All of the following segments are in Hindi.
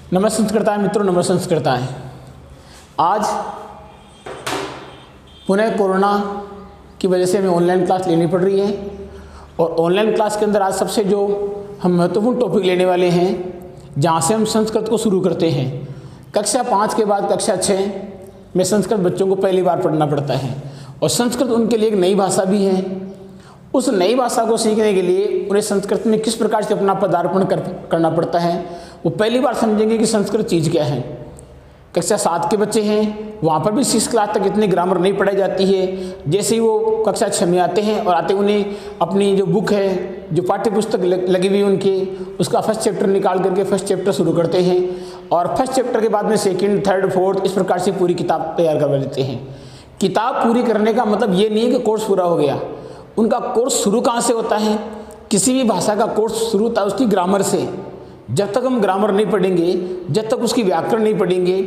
नमस्ते संस्कृताएं मित्रों, नमस्ते संस्कृताएं। आज पुनः कोरोना की वजह से हमें ऑनलाइन क्लास लेनी पड़ रही है और ऑनलाइन क्लास के अंदर आज सबसे जो हम महत्वपूर्ण टॉपिक लेने वाले हैं, जहाँ से हम संस्कृत को शुरू करते हैं। कक्षा 5 के बाद कक्षा 6 में संस्कृत बच्चों को पहली बार पढ़ना पड़ता है और संस्कृत उनके लिए एक नई भाषा भी है। उस नई भाषा को सीखने के लिए उन्हें संस्कृत में किस प्रकार से अपना पदार्पण करना पड़ता है, वो पहली बार समझेंगे कि संस्कृत चीज़ क्या है। कक्षा 7 के बच्चे हैं, वहाँ पर भी 6 क्लास तक इतनी ग्रामर नहीं पढ़ाई जाती है। जैसे ही वो कक्षा 6 में आते हैं और आते उन्हें अपनी जो बुक है, जो पाठ्य पुस्तक लगी हुई उनकी, उसका फर्स्ट चैप्टर निकाल करके फर्स्ट चैप्टर शुरू करते हैं और फर्स्ट चैप्टर के बाद में सेकंड, थर्ड, फोर्थ इस प्रकार से पूरी किताब तैयार करवा लेते हैं। किताब पूरी करने का मतलब ये नहीं है कि कोर्स पूरा हो गया। उनका कोर्स शुरू कहाँ से होता है? किसी भी भाषा का कोर्स शुरू होता है उसकी ग्रामर से। जब तक हम ग्रामर नहीं पढ़ेंगे, जब तक उसकी व्याकरण नहीं पढ़ेंगे,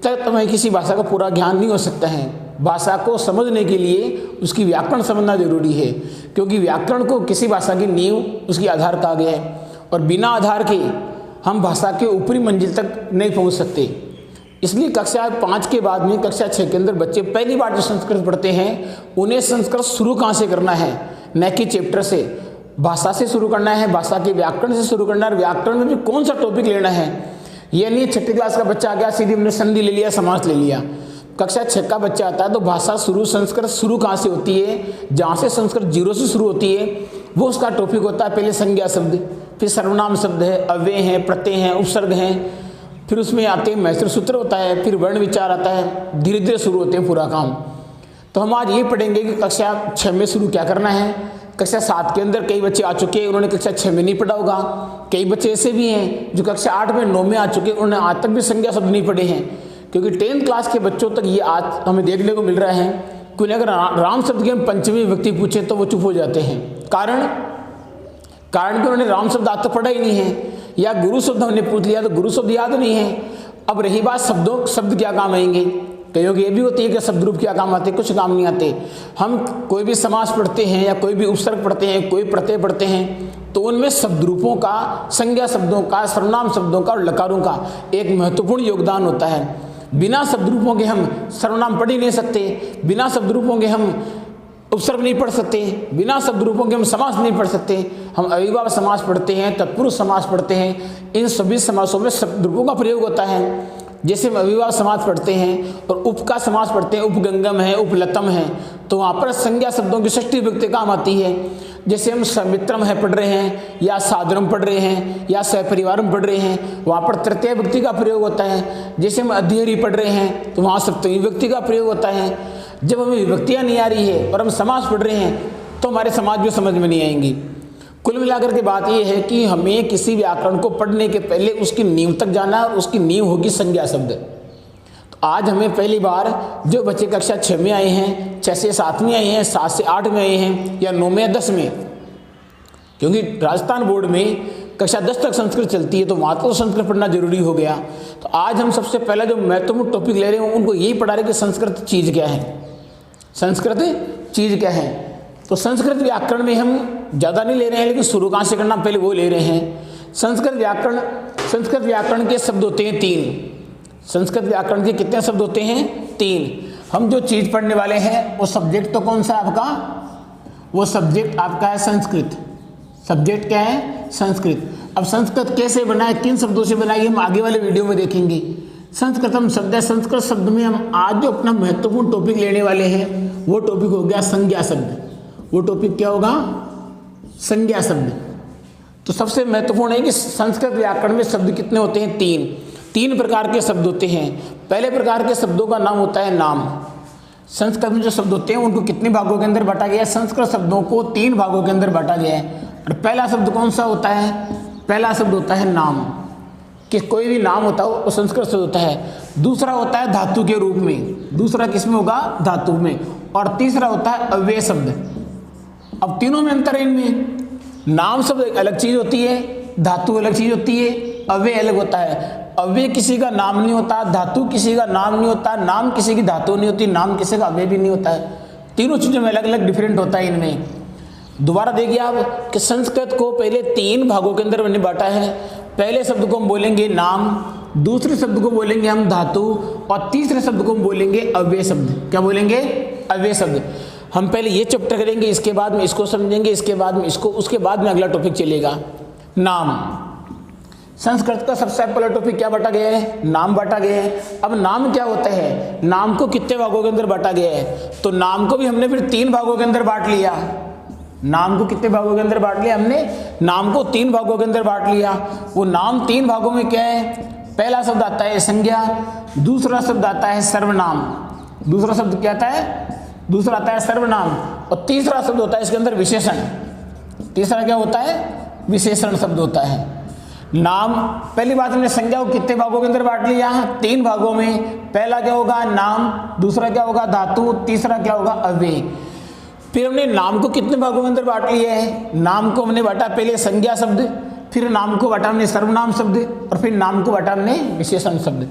तब तक हमें किसी भाषा का पूरा ज्ञान नहीं हो सकता है। भाषा को समझने के लिए उसकी व्याकरण समझना जरूरी है, क्योंकि व्याकरण को किसी भाषा की नींव, उसकी आधार कहा गया है और बिना आधार के हम भाषा के ऊपरी मंजिल तक नहीं पहुँच सकते। इसलिए कक्षा 5 के बाद में कक्षा 6 के अंदर बच्चे पहली बार जो संस्कृत पढ़ते हैं, उन्हें संस्कृत शुरू कहाँ से करना है? न कि चैप्टर से, भाषा से शुरू करना है, भाषा के व्याकरण से शुरू करना है। और व्याकरण में भी कौन सा टॉपिक लेना है, ये नहीं 6ठी क्लास का बच्चा आ गया सीधी हमने संधि ले लिया, समास ले लिया। कक्षा 6 का बच्चा आता है तो भाषा शुरू, संस्कृत शुरू कहाँ से होती है? जहाँ से संस्कृत 0 से शुरू होती है वो उसका टॉपिक होता है। पहले संज्ञा शब्द, फिर सर्वनाम शब्द है, अव्यय हैं, प्रत्यय हैं, उपसर्ग हैं, फिर उसमें आते हैं मैत्र सूत्र होता है, फिर वर्ण विचार आता है। धीरे धीरे शुरू होते हैं पूरा काम। तो हम आज ये पढ़ेंगे कि कक्षा 6 में शुरू क्या करना है। कक्षा 7 के अंदर कई बच्चे आ चुके हैं, उन्होंने कक्षा 6 में नहीं पढ़ा होगा। कई बच्चे ऐसे भी हैं जो कक्षा 8 में 9 में आ चुके हैं, उन्होंने आज तक भी संज्ञा शब्द नहीं पढ़े हैं। क्योंकि 10th क्लास के बच्चों तक ये आज हमें देखने को मिल रहा है कि उन्हें अगर राम शब्द की हम पंचमी विभक्ति पूछे तो वो चुप हो जाते हैं। कारण कि उन्होंने राम शब्द आज तक पढ़ा ही नहीं है, या गुरु शब्द हमने पूछ लिया तो गुरु शब्द याद नहीं है। अब रही बात शब्द क्या काम आएंगे, कईयों की ये भी होती है कि शब्द रूप क्या काम आते, कुछ काम नहीं आते। हम कोई भी समास पढ़ते हैं या कोई भी उपसर्ग पढ़ते हैं, कोई प्रत्यय पढ़ते हैं, तो उनमें शब्द रूपों का, संज्ञा शब्दों का, सर्वनाम शब्दों का और लकारों का एक महत्वपूर्ण योगदान होता है। बिना शब्द रूपों के हम सर्वनाम पढ़ ही नहीं सकते, बिना शब्द रूपों के हम उपसर्ग नहीं पढ़ सकते, बिना शब्द रूपों के हम समास नहीं पढ़ सकते। हम अविभाव समास पढ़ते हैं, तत्पुरुष समास पढ़ते हैं, इन सभी समासों में शब्द रूपों का प्रयोग होता है। जैसे हम अविभाव समास पढ़ते हैं और उप का समास पढ़ते हैं, उपगंगम है, उपलतम है, तो वहाँ पर संज्ञा शब्दों की षष्ठी विभक्ति काम आती है। जैसे हम समित्रम है पढ़ रहे हैं, या सादरम पढ़ रहे हैं, या सहपरिवारम पढ़ रहे हैं, वहाँ पर तृतीय विभक्ति का प्रयोग होता है। जैसे हम अध्ययरी पढ़ रहे हैं तो वहाँ सप्तमी विभक्ति का प्रयोग होता है। जब हमें विभक्तियाँ नहीं आ रही है और हम समास पढ़ रहे हैं तो हमारे समाज भी समझ में नहीं आएंगी। कुल मिलाकर के बात यह है कि हमें किसी व्याकरण को पढ़ने के पहले उसकी नींव तक जाना है और उसकी नींव होगी संज्ञा शब्द। तो आज हमें पहली बार जो बच्चे कक्षा 6 में आए हैं, 6 से 7 में आए हैं, 7 से 8 में आए हैं, या 9 में या 10 में, क्योंकि राजस्थान बोर्ड में कक्षा 10 तक संस्कृत चलती है तो वहाँ तो संस्कृत पढ़ना जरूरी हो गया। तो आज हम सबसे पहला जो महत्वपूर्ण टॉपिक ले रहे हैं उनको यही पढ़ा रहे कि संस्कृत चीज़ क्या है, संस्कृत चीज़ क्या है। तो संस्कृत व्याकरण में हम ज़्यादा नहीं ले रहे हैं, लेकिन शुरू कहाँ से करना पहले वो ले रहे हैं। संस्कृत व्याकरण के शब्द होते हैं 3। संस्कृत व्याकरण के कितने शब्द होते हैं? 3। हम जो चीज़ पढ़ने वाले हैं वो सब्जेक्ट तो कौन सा आपका? वो सब्जेक्ट आपका है संस्कृत। सब्जेक्ट क्या है? संस्कृत। अब संस्कृत कैसे बना है, किन शब्दों से बनाई, हम आगे वाले वीडियो में देखेंगे। संस्कृतम शब्द है, संस्कृत शब्द में हम आज जो अपना महत्वपूर्ण टॉपिक लेने वाले हैं वो टॉपिक हो गया संज्ञा शब्द। वो टॉपिक क्या होगा? संज्ञा शब्द। तो सबसे महत्वपूर्ण है कि संस्कृत व्याकरण में शब्द कितने होते हैं? 3 प्रकार के शब्द होते हैं। पहले प्रकार के शब्दों का नाम होता है नाम। संस्कृत में जो शब्द होते हैं उनको कितने भागों के अंदर बांटा गया है? संस्कृत शब्दों को 3 भागों के अंदर बांटा गया है। और पहला शब्द कौन सा होता है? पहला शब्द होता है नाम, कि कोई भी नाम होता है वो संस्कृत शब्द होता है। दूसरा होता है धातु के रूप में, दूसरा किस में होगा? धातु में। और तीसरा होता है अव्यय शब्द। अब तीनों में अंतर है इनमें। नाम शब्द एक अलग चीज होती है, धातु अलग चीज होती है, अव्यय अलग होता है। अव्यय किसी का नाम नहीं होता, धातु किसी का नाम नहीं होता, नाम किसी की धातु नहीं होती, नाम किसी का अव्यय भी नहीं होता है। तीनों चीजों में अलग अलग डिफरेंट होता है इनमें। दोबारा देखिए आप कि संस्कृत को पहले 3 भागों के अंदर मैंने बांटा है। पहले शब्द को हम बोलेंगे नाम, दूसरे शब्द को बोलेंगे हम धातु, और तीसरे शब्द को हम बोलेंगे अव्यय शब्द। क्या बोलेंगे? अव्यय शब्द। हम पहले ये चैप्टर करेंगे, इसके बाद में इसको समझेंगे, इसके बाद में इसको, उसके बाद में अगला टॉपिक चलेगा नाम। संस्कृत का सबसे पहला टॉपिक क्या बांटा गया है? नाम बांटा गया है। अब नाम क्या होता है? नाम को कितने भागों के अंदर बांटा गया है? तो नाम को भी हमने फिर 3 भागों के अंदर बांट लिया। नाम को कितने भागों के अंदर बांट लिया हमने? नाम को 3 भागों के अंदर बांट लिया। वो नाम 3 भागों में क्या है? पहला शब्द आता है संज्ञा, दूसरा शब्द आता है सर्वनाम। दूसरा शब्द क्या आता है? दूसरा आता है सर्वनाम, और तीसरा शब्द होता है इसके अंदर विशेषण। तीसरा क्या होता है? विशेषण शब्द होता है। नाम, पहली बात हमने संज्ञा को कितने भागों के अंदर बांट लिया? 3 भागों में। पहला क्या होगा? नाम, दूसरा क्या होगा? धातु, तीसरा क्या होगा? अव्यय। फिर हमने नाम को कितने भागों के अंदर बांट लिया है? नाम को हमने बांटा पहले संज्ञा शब्द, फिर नाम को बांटा हमने सर्वनाम शब्द, और फिर नाम को बांटा हमने विशेषण शब्द।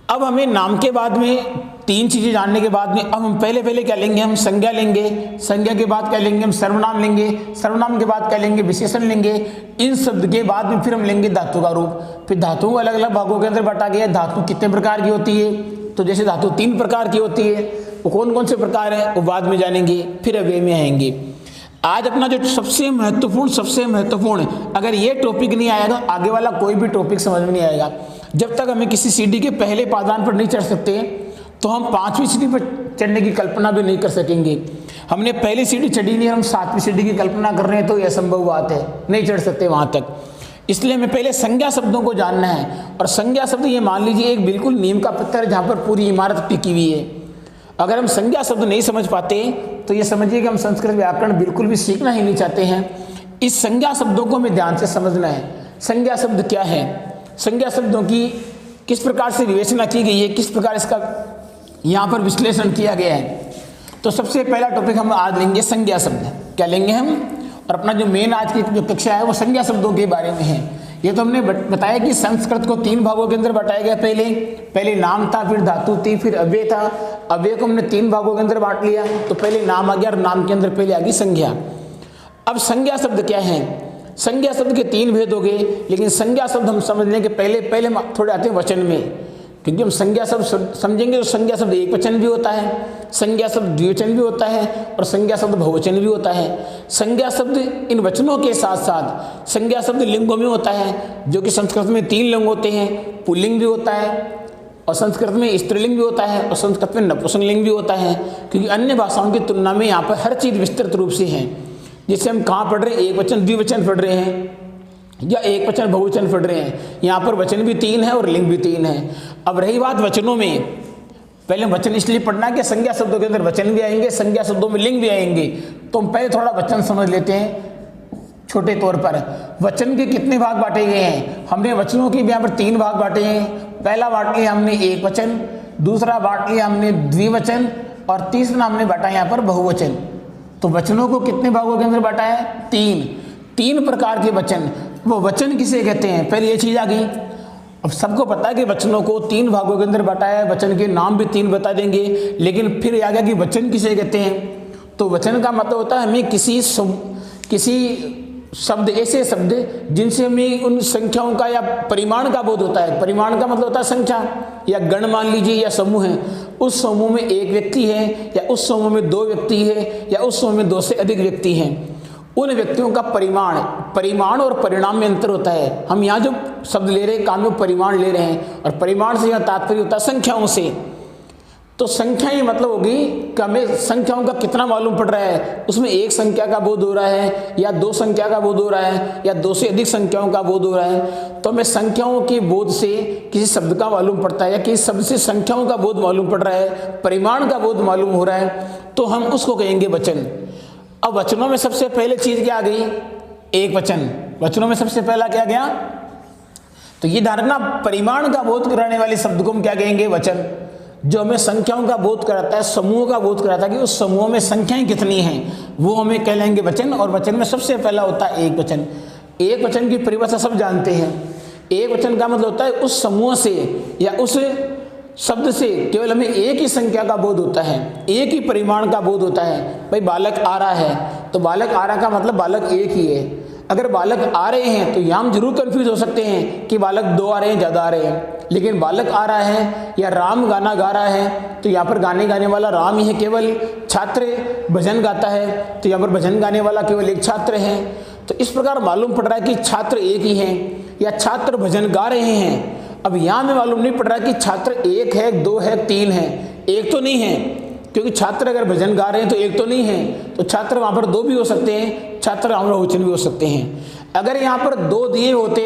अब हमें नाम के बाद में 3 चीजें जानने के बाद में अब हम पहले क्या लेंगे? हम संज्ञा लेंगे, संज्ञा के बाद क्या लेंगे? हम सर्वनाम लेंगे, सर्वनाम के बाद क्या लेंगे? विशेषण लेंगे। इन शब्द के बाद में फिर हम लेंगे धातु का रूप। फिर धातु को अलग अलग भागों के अंदर बांटा गया। धातु कितने प्रकार की होती है? तो जैसे धातु 3 प्रकार की होती है, वो कौन कौन से प्रकार है वो बाद में जानेंगे, फिर अव्यय में आएंगे। आज अपना जो सबसे महत्वपूर्ण अगर ये टॉपिक नहीं आएगा, आगे वाला कोई भी टॉपिक समझ में नहीं आएगा। जब तक हमें किसी सीढ़ी के पहले पायदान पर नहीं चढ़ सकते, तो हम 5वीं सीढ़ी पर चढ़ने की कल्पना भी नहीं कर सकेंगे। हमने पहली सीढ़ी चढ़ी नहीं, हम 7वीं सीढ़ी की कल्पना कर रहे हैं, तो यह असंभव बात है, नहीं चढ़ सकते वहां तक। इसलिए हमें पहले संज्ञा शब्दों को जानना है। और संज्ञा शब्द ये मान लीजिए एक बिल्कुल नीम का पत्थर है जहाँ पर पूरी इमारत टिकी हुई है। अगर हम संज्ञा शब्द नहीं समझ पाते तो ये समझिए कि हम संस्कृत व्याकरण बिल्कुल भी सीखना ही नहीं चाहते हैं। इस संज्ञा शब्दों को हमें ध्यान से समझना है। संज्ञा शब्द क्या है? संज्ञा शब्दों की किस प्रकार से विवेचना की गई है, किस प्रकार इसका यहाँ पर विश्लेषण किया गया है। तो सबसे पहला टॉपिक हम आज लेंगे संज्ञा शब्द। क्या लेंगे हम? और अपना जो मेन आज की जो कक्षा है वो संज्ञा शब्दों के बारे में है। ये तो हमने बताया कि संस्कृत को 3 भागों के अंदर बांटा गया। पहले नाम था, फिर धातु थी, फिर अव्यय था। अव्यय को हमने 3 भागों के अंदर बांट लिया। तो पहले नाम आ गया, और नाम के अंदर पहले आ गई संज्ञा। अब संज्ञा शब्द क्या है? संज्ञा शब्द के 3 भेद हो गए, लेकिन संज्ञा शब्द हम समझने के पहले थोड़े आते हैं वचन में, क्योंकि हम संज्ञा शब्द समझेंगे तो संज्ञा शब्द एक वचन भी होता है, संज्ञा शब्द द्विवचन भी होता है, और संज्ञा शब्द बहुवचन भी होता है। संज्ञा शब्द इन वचनों के साथ साथ संज्ञा शब्द लिंगों में होता है, जो कि संस्कृत में 3 लिंग होते हैं। पुल्लिंग भी होता है, और संस्कृत में स्त्रीलिंग भी होता है, और संस्कृत में नपुंसकलिंग भी होता है। क्योंकि अन्य भाषाओं की तुलना में यहाँ पर हर चीज़ विस्तृत रूप से है। जैसे हम कहाँ पढ़ रहे हैं? एक वचन द्विवचन पढ़ रहे हैं, या एक वचन बहुवचन पढ़ रहे हैं। यहाँ पर वचन भी 3 है और लिंग भी 3 है। अब रही बात वचनों में, पहले वचन इसलिए पढ़ना कि संज्ञा शब्दों के अंदर वचन भी आएंगे, संज्ञा शब्दों में लिंग भी आएंगे। तो हम पहले थोड़ा वचन समझ लेते हैं छोटे तौर पर। वचन के कितने भाग बांटे गए हैं? हमने वचनों के यहाँ पर 3 भाग बांटे हैं। पहला बांट लिया हमने एक वचन, दूसरा बांट लिया हमने द्विवचन, और तीसरा हमने बांटा यहाँ पर बहुवचन। तो वचनों को कितने भागों के अंदर बांटा है? 3 प्रकार के वचन। वो वचन किसे कहते हैं? पहले ये चीज आ गई। अब सबको पता है कि वचनों को 3 भागों के अंदर बांटा है। वचन के नाम भी 3 बता देंगे, लेकिन फिर आ गया कि वचन किसे कहते हैं। तो वचन का मतलब होता है हमें किसी शब्द, ऐसे शब्द जिनसे हमें उन संख्याओं का या परिमाण का बोध होता है। परिमाण का मतलब होता है संख्या, या गण मान लीजिए, या समूह है। उस समूह में एक व्यक्ति है, या उस समूह में 2 व्यक्ति है, या उस समूह में 2 से अधिक व्यक्ति हैं। उन व्यक्तियों का परिमाण और परिणाम में अंतर होता है। हम यहाँ जो शब्द ले रहे हैं काम में परिमाण ले रहे हैं, और परिमाण से यहाँ तात्पर्य होता है संख्याओं से। तो संख्या ये मतलब होगी कि हमें संख्याओं का कितना मालूम पड़ रहा है। उसमें एक संख्या का बोध हो रहा है, या 2 संख्या का बोध हो रहा है, या 2 से अधिक संख्याओं का बोध हो रहा है। तो हमें संख्याओं के बोध से किसी शब्द का मालूम पड़ता है, या किसी शब्द से संख्याओं का बोध मालूम पड़ रहा है, परिमाण का बोध मालूम हो रहा है, तो हम उसको कहेंगे वचन। अब वचनों में सबसे पहले चीज क्या आ गई? एक वचन। वचनों में सबसे पहला क्या गया? तो ये ध्यान रखना, परिमाण का बोध कराने वाले शब्द को हम क्या कहेंगे? वचन। जो हमें संख्याओं का बोध कराता है, समूह का बोध कराता है कि उस समूह में संख्याएं कितनी हैं, वो हमें कह लेंगे वचन। और वचन में सबसे पहला होता है एक वचन। एक वचन की परिभाषा सब जानते हैं। एक वचन का मतलब होता है उस समूह से या उस शब्द से केवल हमें एक ही संख्या का बोध होता है, एक ही परिमाण का बोध होता है। भाई बालक आ रहा है, तो बालक आ रहा का मतलब बालक एक ही है। अगर बालक आ रहे हैं तो यहाँ हम जरूर कंफ्यूज हो सकते हैं कि बालक 2 आ रहे हैं, ज़्यादा आ रहे हैं, लेकिन बालक आ रहा है या राम गाना गा रहा है तो यहाँ पर गाने वाला राम ही है केवल। छात्र भजन गाता है तो यहाँ पर भजन गाने वाला केवल एक छात्र है। तो इस प्रकार मालूम पड़ रहा है कि छात्र एक ही हैं या छात्र भजन गा रहे हैं। अब यहाँ में मालूम नहीं पड़ रहा कि छात्र 1 है, 2 है, 3 है। एक तो नहीं है, क्योंकि छात्र अगर भजन गा रहे हैं तो एक तो नहीं है, तो छात्र वहाँ पर 2 भी हो सकते हैं, छात्र वहाँ पर बहुवचन भी हो सकते हैं। अगर यहाँ पर 2 दिए होते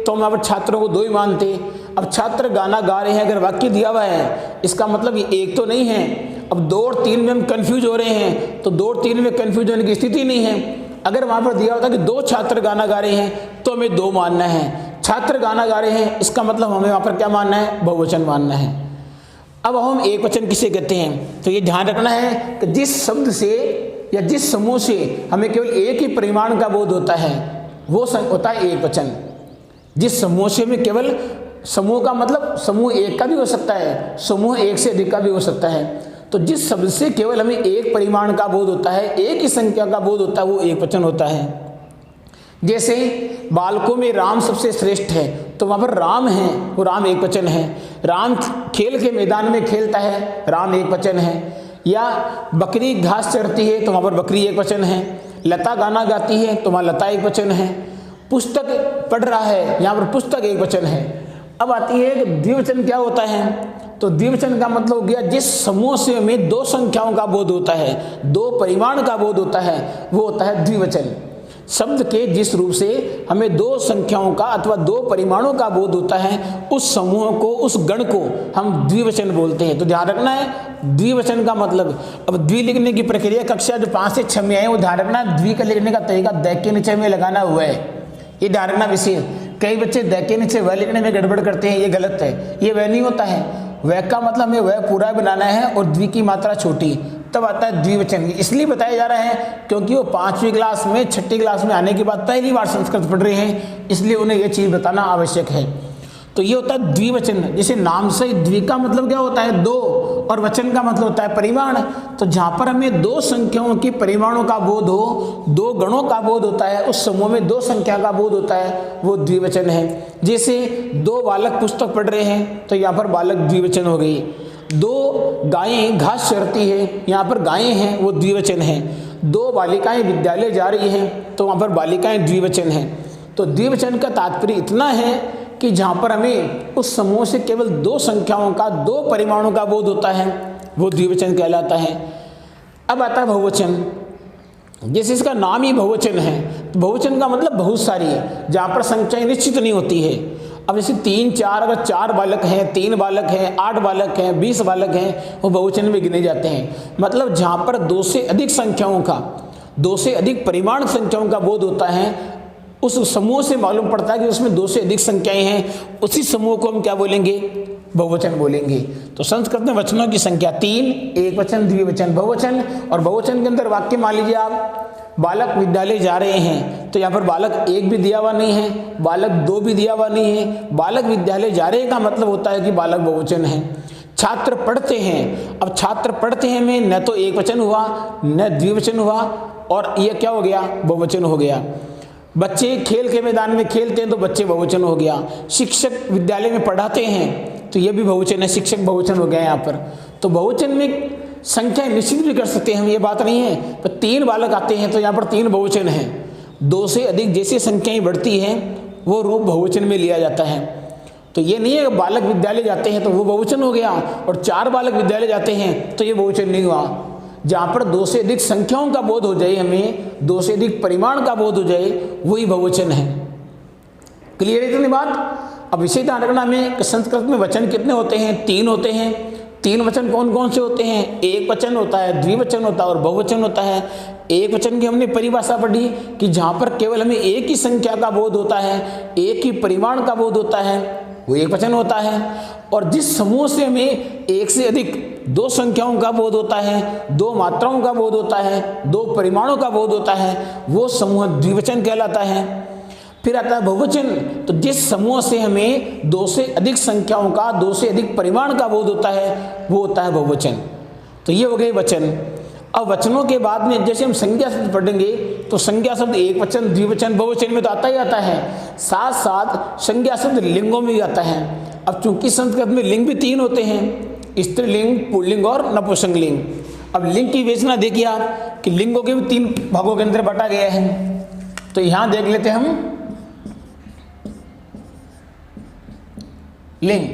तो हम यहाँ पर छात्रों को 2 ही मानते। अब छात्र गाना गा रहे हैं, अगर वाक्य दिया हुआ है इसका मतलब ये एक तो नहीं है। अब 2 और 3 में हम कन्फ्यूज हो रहे हैं, तो 2 और 3 में कन्फ्यूज होने की स्थिति नहीं है। अगर वहाँ पर दिया होता कि 2 छात्र गाना गा रहे हैं तो हमें 2 मानना है। छात्र गाना गा रहे हैं इसका मतलब हमें वहाँ पर क्या मानना है, बहुवचन मानना है। अब हम एक वचन किसे कहते हैं, तो ये ध्यान रखना है कि जिस शब्द से या जिस समूह से हमें केवल एक ही परिमाण का बोध होता है वो होता है एक वचन। जिस समूह से हमें केवल, समूह का मतलब समूह एक का भी हो सकता है, समूह एक से अधिक का भी हो सकता है। तो जिस शब्द से केवल हमें एक परिमाण का बोध होता है, एक ही संख्या का बोध होता है, वो एक वचन होता है। जैसे बालकों में राम सबसे श्रेष्ठ है, तो वहाँ पर राम है, वो राम एक वचन है। राम खेल के मैदान में खेलता है, राम एक वचन है। या बकरी घास चरती है तो वहाँ पर बकरी एक वचन है। लता गाना गाती है तो वहाँ लता एक वचन है। पुस्तक पढ़ रहा है, यहाँ पर पुस्तक एक वचन है। अब आती है कि द्विवचन क्या होता है, तो द्विवचन का मतलब हो गया जिस समूह से हमें 2 संख्याओं का बोध होता है, 2 परिमाण का बोध होता है, वो होता है द्विवचन। शब्द के जिस रूप से हमें 2 संख्याओं का अथवा 2 परिमाणों का बोध होता है, उस समूह को, उस गण को हम द्विवचन बोलते हैं। तो ध्यान रखना है द्विवचन का मतलब। अब द्वि लिखने की प्रक्रिया कक्षा जो 5 से 6 में है वो ध्यान रखना, द्वि का लिखने का तरीका द के नीचे में लगाना हुआ है, ये ध्यान रखना विशेष। कई बच्चे द के नीचे वह लिखने में गड़बड़ करते हैं, ये गलत है, ये वह नहीं होता है। वह का मतलब हमें वह पूरा बनाना है और द्वि की मात्रा छोटी, तब आता है द्विवचन। इसलिए बताया जा रहा है क्योंकि वो 5वीं क्लास में, 6ठी क्लास में आने के बाद पहली बार संस्कृत पढ़ रहे हैं, इसलिए उन्हें यह चीज़ बताना आवश्यक है। तो ये होता है द्विवचन। जैसे नाम से द्वि का मतलब क्या होता है 2 और वचन का मतलब होता है परिमाण। तो जहाँ पर हमें 2 संख्याओं की परिमाणों का बोध हो, 2 गणों का बोध होता है, उस समूह में 2 संख्या का बोध होता है, वो द्विवचन है। जैसे 2 बालक पुस्तक पढ़ रहे हैं तो यहाँ पर बालक द्विवचन हो गई। 2 गायें घास चरती है, यहाँ पर गायें हैं, वो द्विवचन है। 2 बालिकाएं विद्यालय जा रही हैं तो वहाँ पर बालिकाएं द्विवचन हैं। तो द्विवचन का तात्पर्य इतना है कि जहाँ पर हमें उस समूह से केवल 2 संख्याओं का, 2 परिमाणों का बोध होता है, वो द्विवचन कहलाता है। अब आता है बहुवचन। जैसे इसका नाम ही बहुवचन है, तो बहुवचन का मतलब बहुत सारी है, जहाँ पर संख्याएं निश्चित नहीं होती है। अब जैसे 3, 4, अगर 4 बालक हैं, 3 बालक हैं, 8 बालक हैं, 20 बालक हैं, वो बहुवचन में गिने जाते हैं। मतलब जहाँ पर 2 से अधिक संख्याओं का, 2 से अधिक परिमाण संख्याओं का बोध होता है, उस समूह से मालूम पड़ता है कि उसमें 2 से अधिक संख्याएं हैं, उसी समूह को हम क्या बोलेंगे, बहुवचन बोलेंगे। तो संस्कृत में वचनों की संख्या 3, एक वचन, द्विवचन, बहुवचन। और बहुवचन के अंदर वाक्य मान लीजिए आप, बालक विद्यालय जा रहे हैं, तो यहाँ पर बालक 1 भी दिया हुआ नहीं है, बालक 2 भी दिया हुआ नहीं है, बालक विद्यालय जा रहे का मतलब होता है कि बालक बहुवचन है। छात्र पढ़ते हैं, अब छात्र पढ़ते हैं में न तो एक वचन हुआ न द्विवचन हुआ, और यह क्या हो गया, बहुवचन हो गया। बच्चे खेल के मैदान में खेलते हैं तो बच्चे बहुवचन हो गया। शिक्षक विद्यालय में पढ़ाते हैं तो यह भी बहुवचन है, शिक्षक बहुवचन हो गया यहाँ पर। तो बहुवचन में संख्या निश्चित भी कर सकते हैं हम, ये बात नहीं है। पर 3 बालक आते हैं तो यहाँ पर 3 बहुवचन है। 2 से अधिक जैसे संख्याएं बढ़ती हैं वो रूप बहुवचन में लिया जाता है। तो ये नहीं है बालक विद्यालय जाते हैं तो वो बहुवचन हो गया, और 4 बालक विद्यालय जाते हैं तो ये बहुवचन नहीं हुआ। जहाँ पर 2 से अधिक संख्याओं का बोध हो जाए, हमें 2 से अधिक परिमाण का बोध हो जाए, वही बहुवचन है। क्लियर है इतनी बात। अब इसे ध्यान रखना हमें कि संस्कृत में वचन कितने होते हैं, 3 होते हैं। 3 वचन कौन कौन से होते हैं, एक वचन होता है, द्विवचन होता है और बहुवचन होता है। एक वचन की हमने परिभाषा पढ़ी कि जहाँ पर केवल हमें एक ही संख्या का बोध होता है, एक ही परिमाण का बोध होता है, वो एक वचन होता है। और जिस समूह से हमें 1 से अधिक 2 संख्याओं का बोध होता है, 2 मात्राओं का बोध होता है, 2 परिमाणों का बोध होता है, वो समूह द्विवचन कहलाता है। फिर आता है बहुवचन। तो जिस समूह से हमें 2 से अधिक संख्याओं का, 2 से अधिक परिमाण का बोध होता है, वो होता है बहुवचन। तो ये हो गए वचन। अब वचनों के बाद में जैसे हम संज्ञा शब्द पढ़ेंगे तो संज्ञा शब्द एक वचन, द्विवचन, बहुवचन में तो आता ही आता है, साथ साथ संज्ञा शब्द लिंगों में भी आता है। अब चूंकि संस्कृत में लिंग भी 3 होते हैं, स्त्रीलिंग, पुल्लिंग और नपुंसकलिंग। अब लिंग की विवेचना देखिए आप कि लिंगों के भी 3 भागों के अंदर बांटा गया है। तो यहां देख लेते हैं हम लिंग।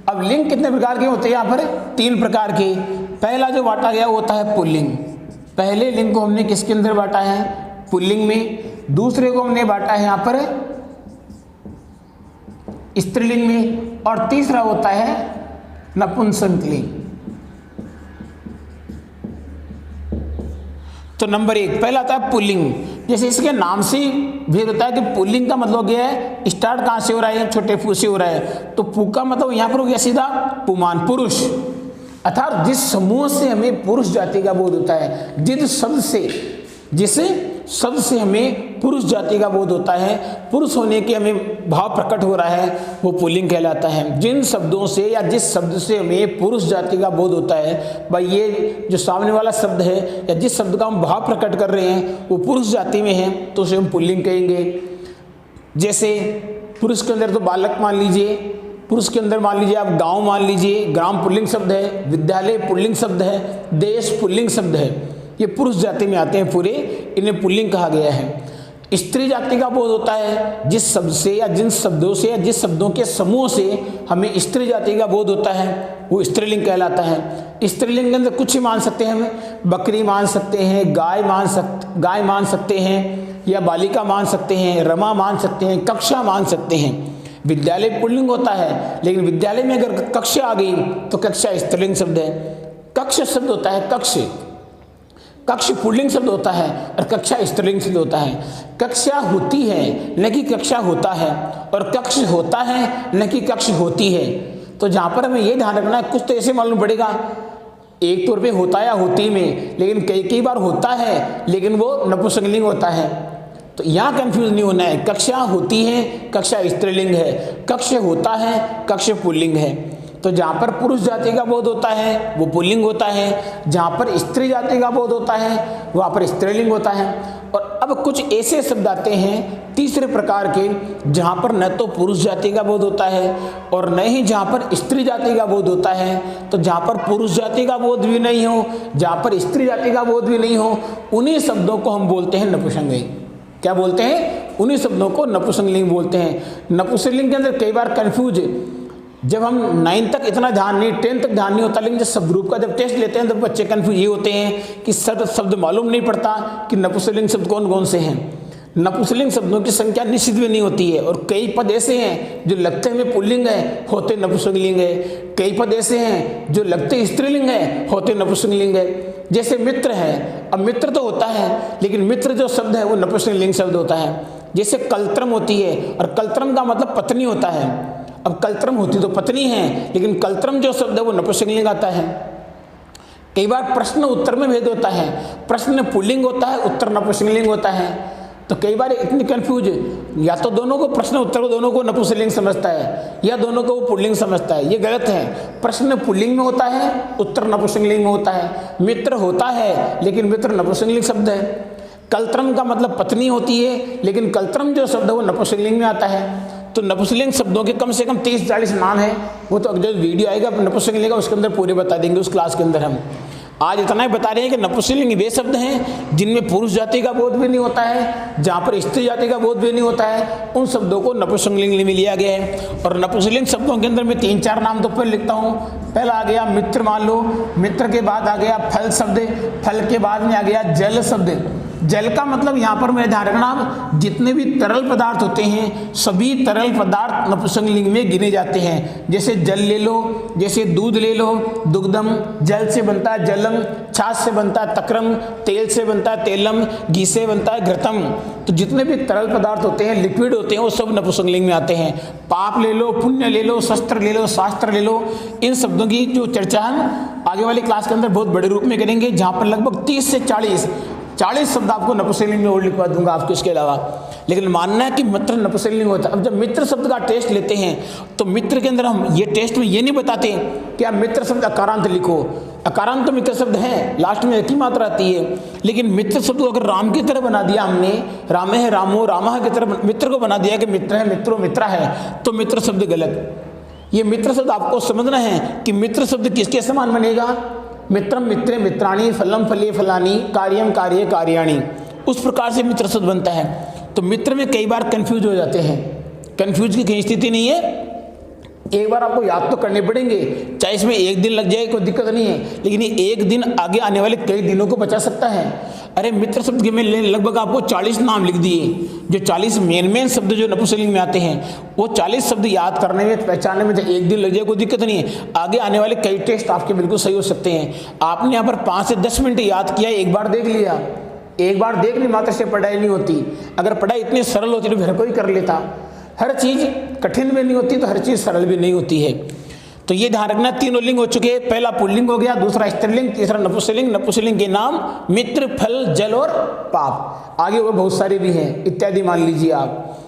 अब लिंग कितने प्रकार के होते हैं? यहाँ पर 3 प्रकार के। पहला जो बांटा गया वो होता है पुल्लिंग। पहले लिंग को हमने किसके अंदर बांटा है? पुल्लिंग में। दूसरे को हमने बांटा है यहाँ पर स्त्रीलिंग में, और तीसरा होता है नपुंसकलिंग। तो नंबर 1 पहला आता है पुल्लिंग। जैसे इसके नाम से भेद होता है कि पुल्लिंग का मतलब क्या है, स्टार्ट कहाँ से हो रहा है? छोटे पू से हो रहा है। तो पू का मतलब यहाँ पर हो गया सीधा पुमान, पुरुष। अर्थात जिस समूह से हमें पुरुष जाति का बोध होता है, जिस शब्द से हमें पुरुष जाति का बोध होता है, पुरुष होने के हमें भाव प्रकट हो रहा है, वो पुल्लिंग कहलाता है। जिन शब्दों से या जिस शब्द से हमें पुरुष जाति का बोध होता है, भाई ये जो सामने वाला शब्द है या जिस शब्द का हम भाव प्रकट कर रहे हैं वो पुरुष जाति में है, तो उसे हम पुल्लिंग कहेंगे। जैसे पुरुष के अंदर तो बालक मान लीजिए, पुरुष के अंदर मान लीजिए आप गांव मान लीजिए, ग्राम पुल्लिंग शब्द है, विद्यालय पुल्लिंग शब्द है, देश पुल्लिंग शब्द है, ये पुरुष जाति में आते हैं पूरे, इन्हें पुल्लिंग कहा गया है। स्त्री जाति का बोध होता है जिस शब्द से या जिन शब्दों से या जिस शब्दों के समूह से हमें स्त्री जाति का बोध होता है, वो स्त्रीलिंग कहलाता है। स्त्रीलिंग के अंदर कुछ ही मान सकते हैं हम, बकरी मान सकते हैं, गाय मान सकते हैं, या बालिका मान सकते हैं, रमा मान सकते हैं, कक्षा मान सकते हैं। विद्यालय पुल्लिंग होता है, लेकिन विद्यालय में अगर कक्षा आ गई तो कक्षा स्त्रीलिंग शब्द है। कक्ष शब्द होता है कक्ष पुल्लिंग शब्द होता है और कक्षा स्त्रीलिंग शब्द होता है। कक्षा होती है न कि कक्षा होता है, और कक्ष होता है न कि कक्ष होती है। तो जहाँ पर हमें ये ध्यान रखना है, कुछ तो ऐसे मालूम पड़ेगा एक तौर पे होता या होती में, लेकिन कई बार होता है लेकिन वो नपुंसकलिंग होता है। तो यहाँ कंफ्यूज नहीं होना है, कक्षा होती है, कक्षा स्त्रीलिंग है, कक्ष होता है, कक्ष पुल्लिंग है। तो जहाँ पर पुरुष जाति का बोध होता है वो पुल्लिंग होता है, जहाँ पर स्त्री जाति का बोध होता है वहाँ पर स्त्रीलिंग होता है। और अब कुछ ऐसे शब्द आते हैं तीसरे प्रकार के, जहाँ पर न तो पुरुष जाति का बोध होता है और न ही जहाँ पर स्त्री जाति का बोध होता है। तो जहाँ पर पुरुष जाति का बोध भी नहीं हो, जहाँ पर स्त्री जाति का बोध भी नहीं हो, उन्हीं शब्दों को हम बोलते हैं नपुंसकलिंग। क्या बोलते हैं? उन्हीं शब्दों को नपुंसकलिंग बोलते हैं। नपुंसकलिंग के अंदर कई बार कंफ्यूज, जब हम 9 तक इतना ध्यान नहीं, 10 तक ध्यान नहीं होता, लेकिन जब सब ग्रुप का जब टेस्ट लेते हैं तो बच्चे कंफ्यूज ये होते हैं कि शब्द मालूम नहीं पड़ता कि नपुंसकलिंग शब्द कौन कौन से हैं। नपुंसकलिंग शब्दों की संख्या निश्चित भी नहीं होती है, और कई पद ऐसे हैं जो लगते हैं पुल्लिंग है, होते नपुंसकलिंग है। कई पद ऐसे हैं जो लगते स्त्रीलिंग है, होते नपुंसकलिंग है। जैसे मित्र है, अब मित्र तो होता है लेकिन मित्र जो शब्द है वो नपुंसकलिंग शब्द होता है। जैसे कलत्रम होती है, और कलत्रम का मतलब पत्नी होता है। अब कलत्रम होती तो पत्नी है, लेकिन कलत्रम जो शब्द है वो नपुंसकलिंग आता है। कई बार प्रश्न उत्तर में भेद होता है, प्रश्न पुल्लिंग होता है, उत्तर नपुंसकलिंग होता है। तो कई बार इतनी कंफ्यूज, या तो दोनों को प्रश्न उत्तर को दोनों को नपुंसकलिंग समझता है, या दोनों को वो पुल्लिंग समझता है। ये गलत है। प्रश्न पुल्लिंग में होता है, उत्तर नपुंसकलिंग में होता है। मित्र होता है लेकिन मित्र नपुंसकलिंग शब्द है। कलत्रम का मतलब पत्नी होती है, लेकिन कलत्रम जो शब्द है वो नपुंसकलिंग में आता है। तो नपुंसकलिंग शब्दों के कम से कम 30-40 नाम है, वो तो जो वीडियो आएगा नपुंसकलिंग का उसके अंदर पूरे बता देंगे उस क्लास के अंदर। हम आज इतना ही बता रहे हैं कि नपुंसकलिंग वे शब्द हैं जिनमें पुरुष जाति का बोध भी नहीं होता है, जहाँ पर स्त्री जाति का बोध भी नहीं होता है, उन शब्दों को नपुंसकलिंग में लिया गया है। और नपुंसकलिंग शब्दों के अंदर मैं 3-4 नाम तो पहले लिखता हूँ। पहला आ गया मित्र, मान लो मित्र के बाद आ गया फल शब्द, फल के बाद में आ गया जल शब्द। जल का मतलब यहाँ पर मैं ध्यान रखना, जितने भी तरल पदार्थ होते हैं सभी तरल पदार्थ नपुंसकलिंग में गिने जाते हैं। जैसे जल ले लो, जैसे दूध ले लो, दुग्धम, जल से बनता है जलम, छाछ से बनता है तक्रम, तेल से बनता है तेलम, घी से बनता है घृतम। तो जितने भी तरल पदार्थ होते हैं, लिक्विड होते हैं, वो सब नपुंसकलिंग में आते हैं। पाप ले लो, पुण्य ले लो, शस्त्र ले लो, शास्त्र ले लो, इन शब्दों की जो चर्चा हम आगे वाली क्लास के अंदर बहुत बड़े रूप में करेंगे, जहाँ पर लगभग 30 से 40 शब्द आपको नपुंसकलिंग में और लिखवा दूंगा आपको इसके अलावा। लेकिन मानना है कि मित्र नपुंसकलिंग होता है। अब जब मित्र शब्द का टेस्ट लेते हैं तो मित्र के अंदर हम ये टेस्ट में ये नहीं बताते कि आप मित्र शब्द अकारांत लिखो, अकारांत तो मित्र शब्द है, लास्ट में एक ही मात्रा आती है, लेकिन मित्र शब्द को अगर राम की तरह बना दिया हमने, रामे है रामो रामा की तरह मित्र को बना दिया कि मित्र है मित्रो मित्रा है, तो मित्र शब्द गलत। ये मित्र शब्द आपको समझना है कि मित्र शब्द किसके समान बनेगा, मित्रम मित्रे मित्राणी, फलम फले फलानी, कार्यम कार्ये कार्याणी, उस प्रकार से मित्र शब्द बनता है। तो मित्र में कई बार कंफ्यूज हो जाते हैं, कंफ्यूज की कहीं स्थिति नहीं है, एक बार आपको याद तो करने पड़ेंगे, चाहे इसमें एक दिन लग जाए कोई दिक्कत नहीं है, लेकिन ये एक दिन आगे आने वाले कई दिनों को बचा सकता है। अरे मित्र शब्द के में लगभग आपको 40 नाम लिख दिए, जो 40 मेन शब्द जो नपुंसकलिंग में आते हैं, वो 40 शब्द याद करने में पहचानने में एक दिन लग जाए कोई दिक्कत नहीं है। आगे आने वाले कई टेस्ट आपके बिल्कुल सही हो सकते हैं। आपने यहाँ पर 5 से 10 मिनट याद किया, एक बार देख लिया, एक बार देखने मात्र से पढ़ाई नहीं होती। अगर पढ़ाई इतनी सरल होती तो फिर कोई कर लेता। हर चीज़ कठिन भी नहीं होती तो हर चीज़ सरल भी नहीं होती है। तो ये ध्यान रखना, तीनों लिंग हो चुके हैं, पहला पुल्लिंग हो गया, दूसरा स्त्रीलिंग, तीसरा नपुंसकलिंग। नपुंसकलिंग के नाम मित्र, फल, जल और पाप, आगे और बहुत सारे भी हैं इत्यादि मान लीजिए आप।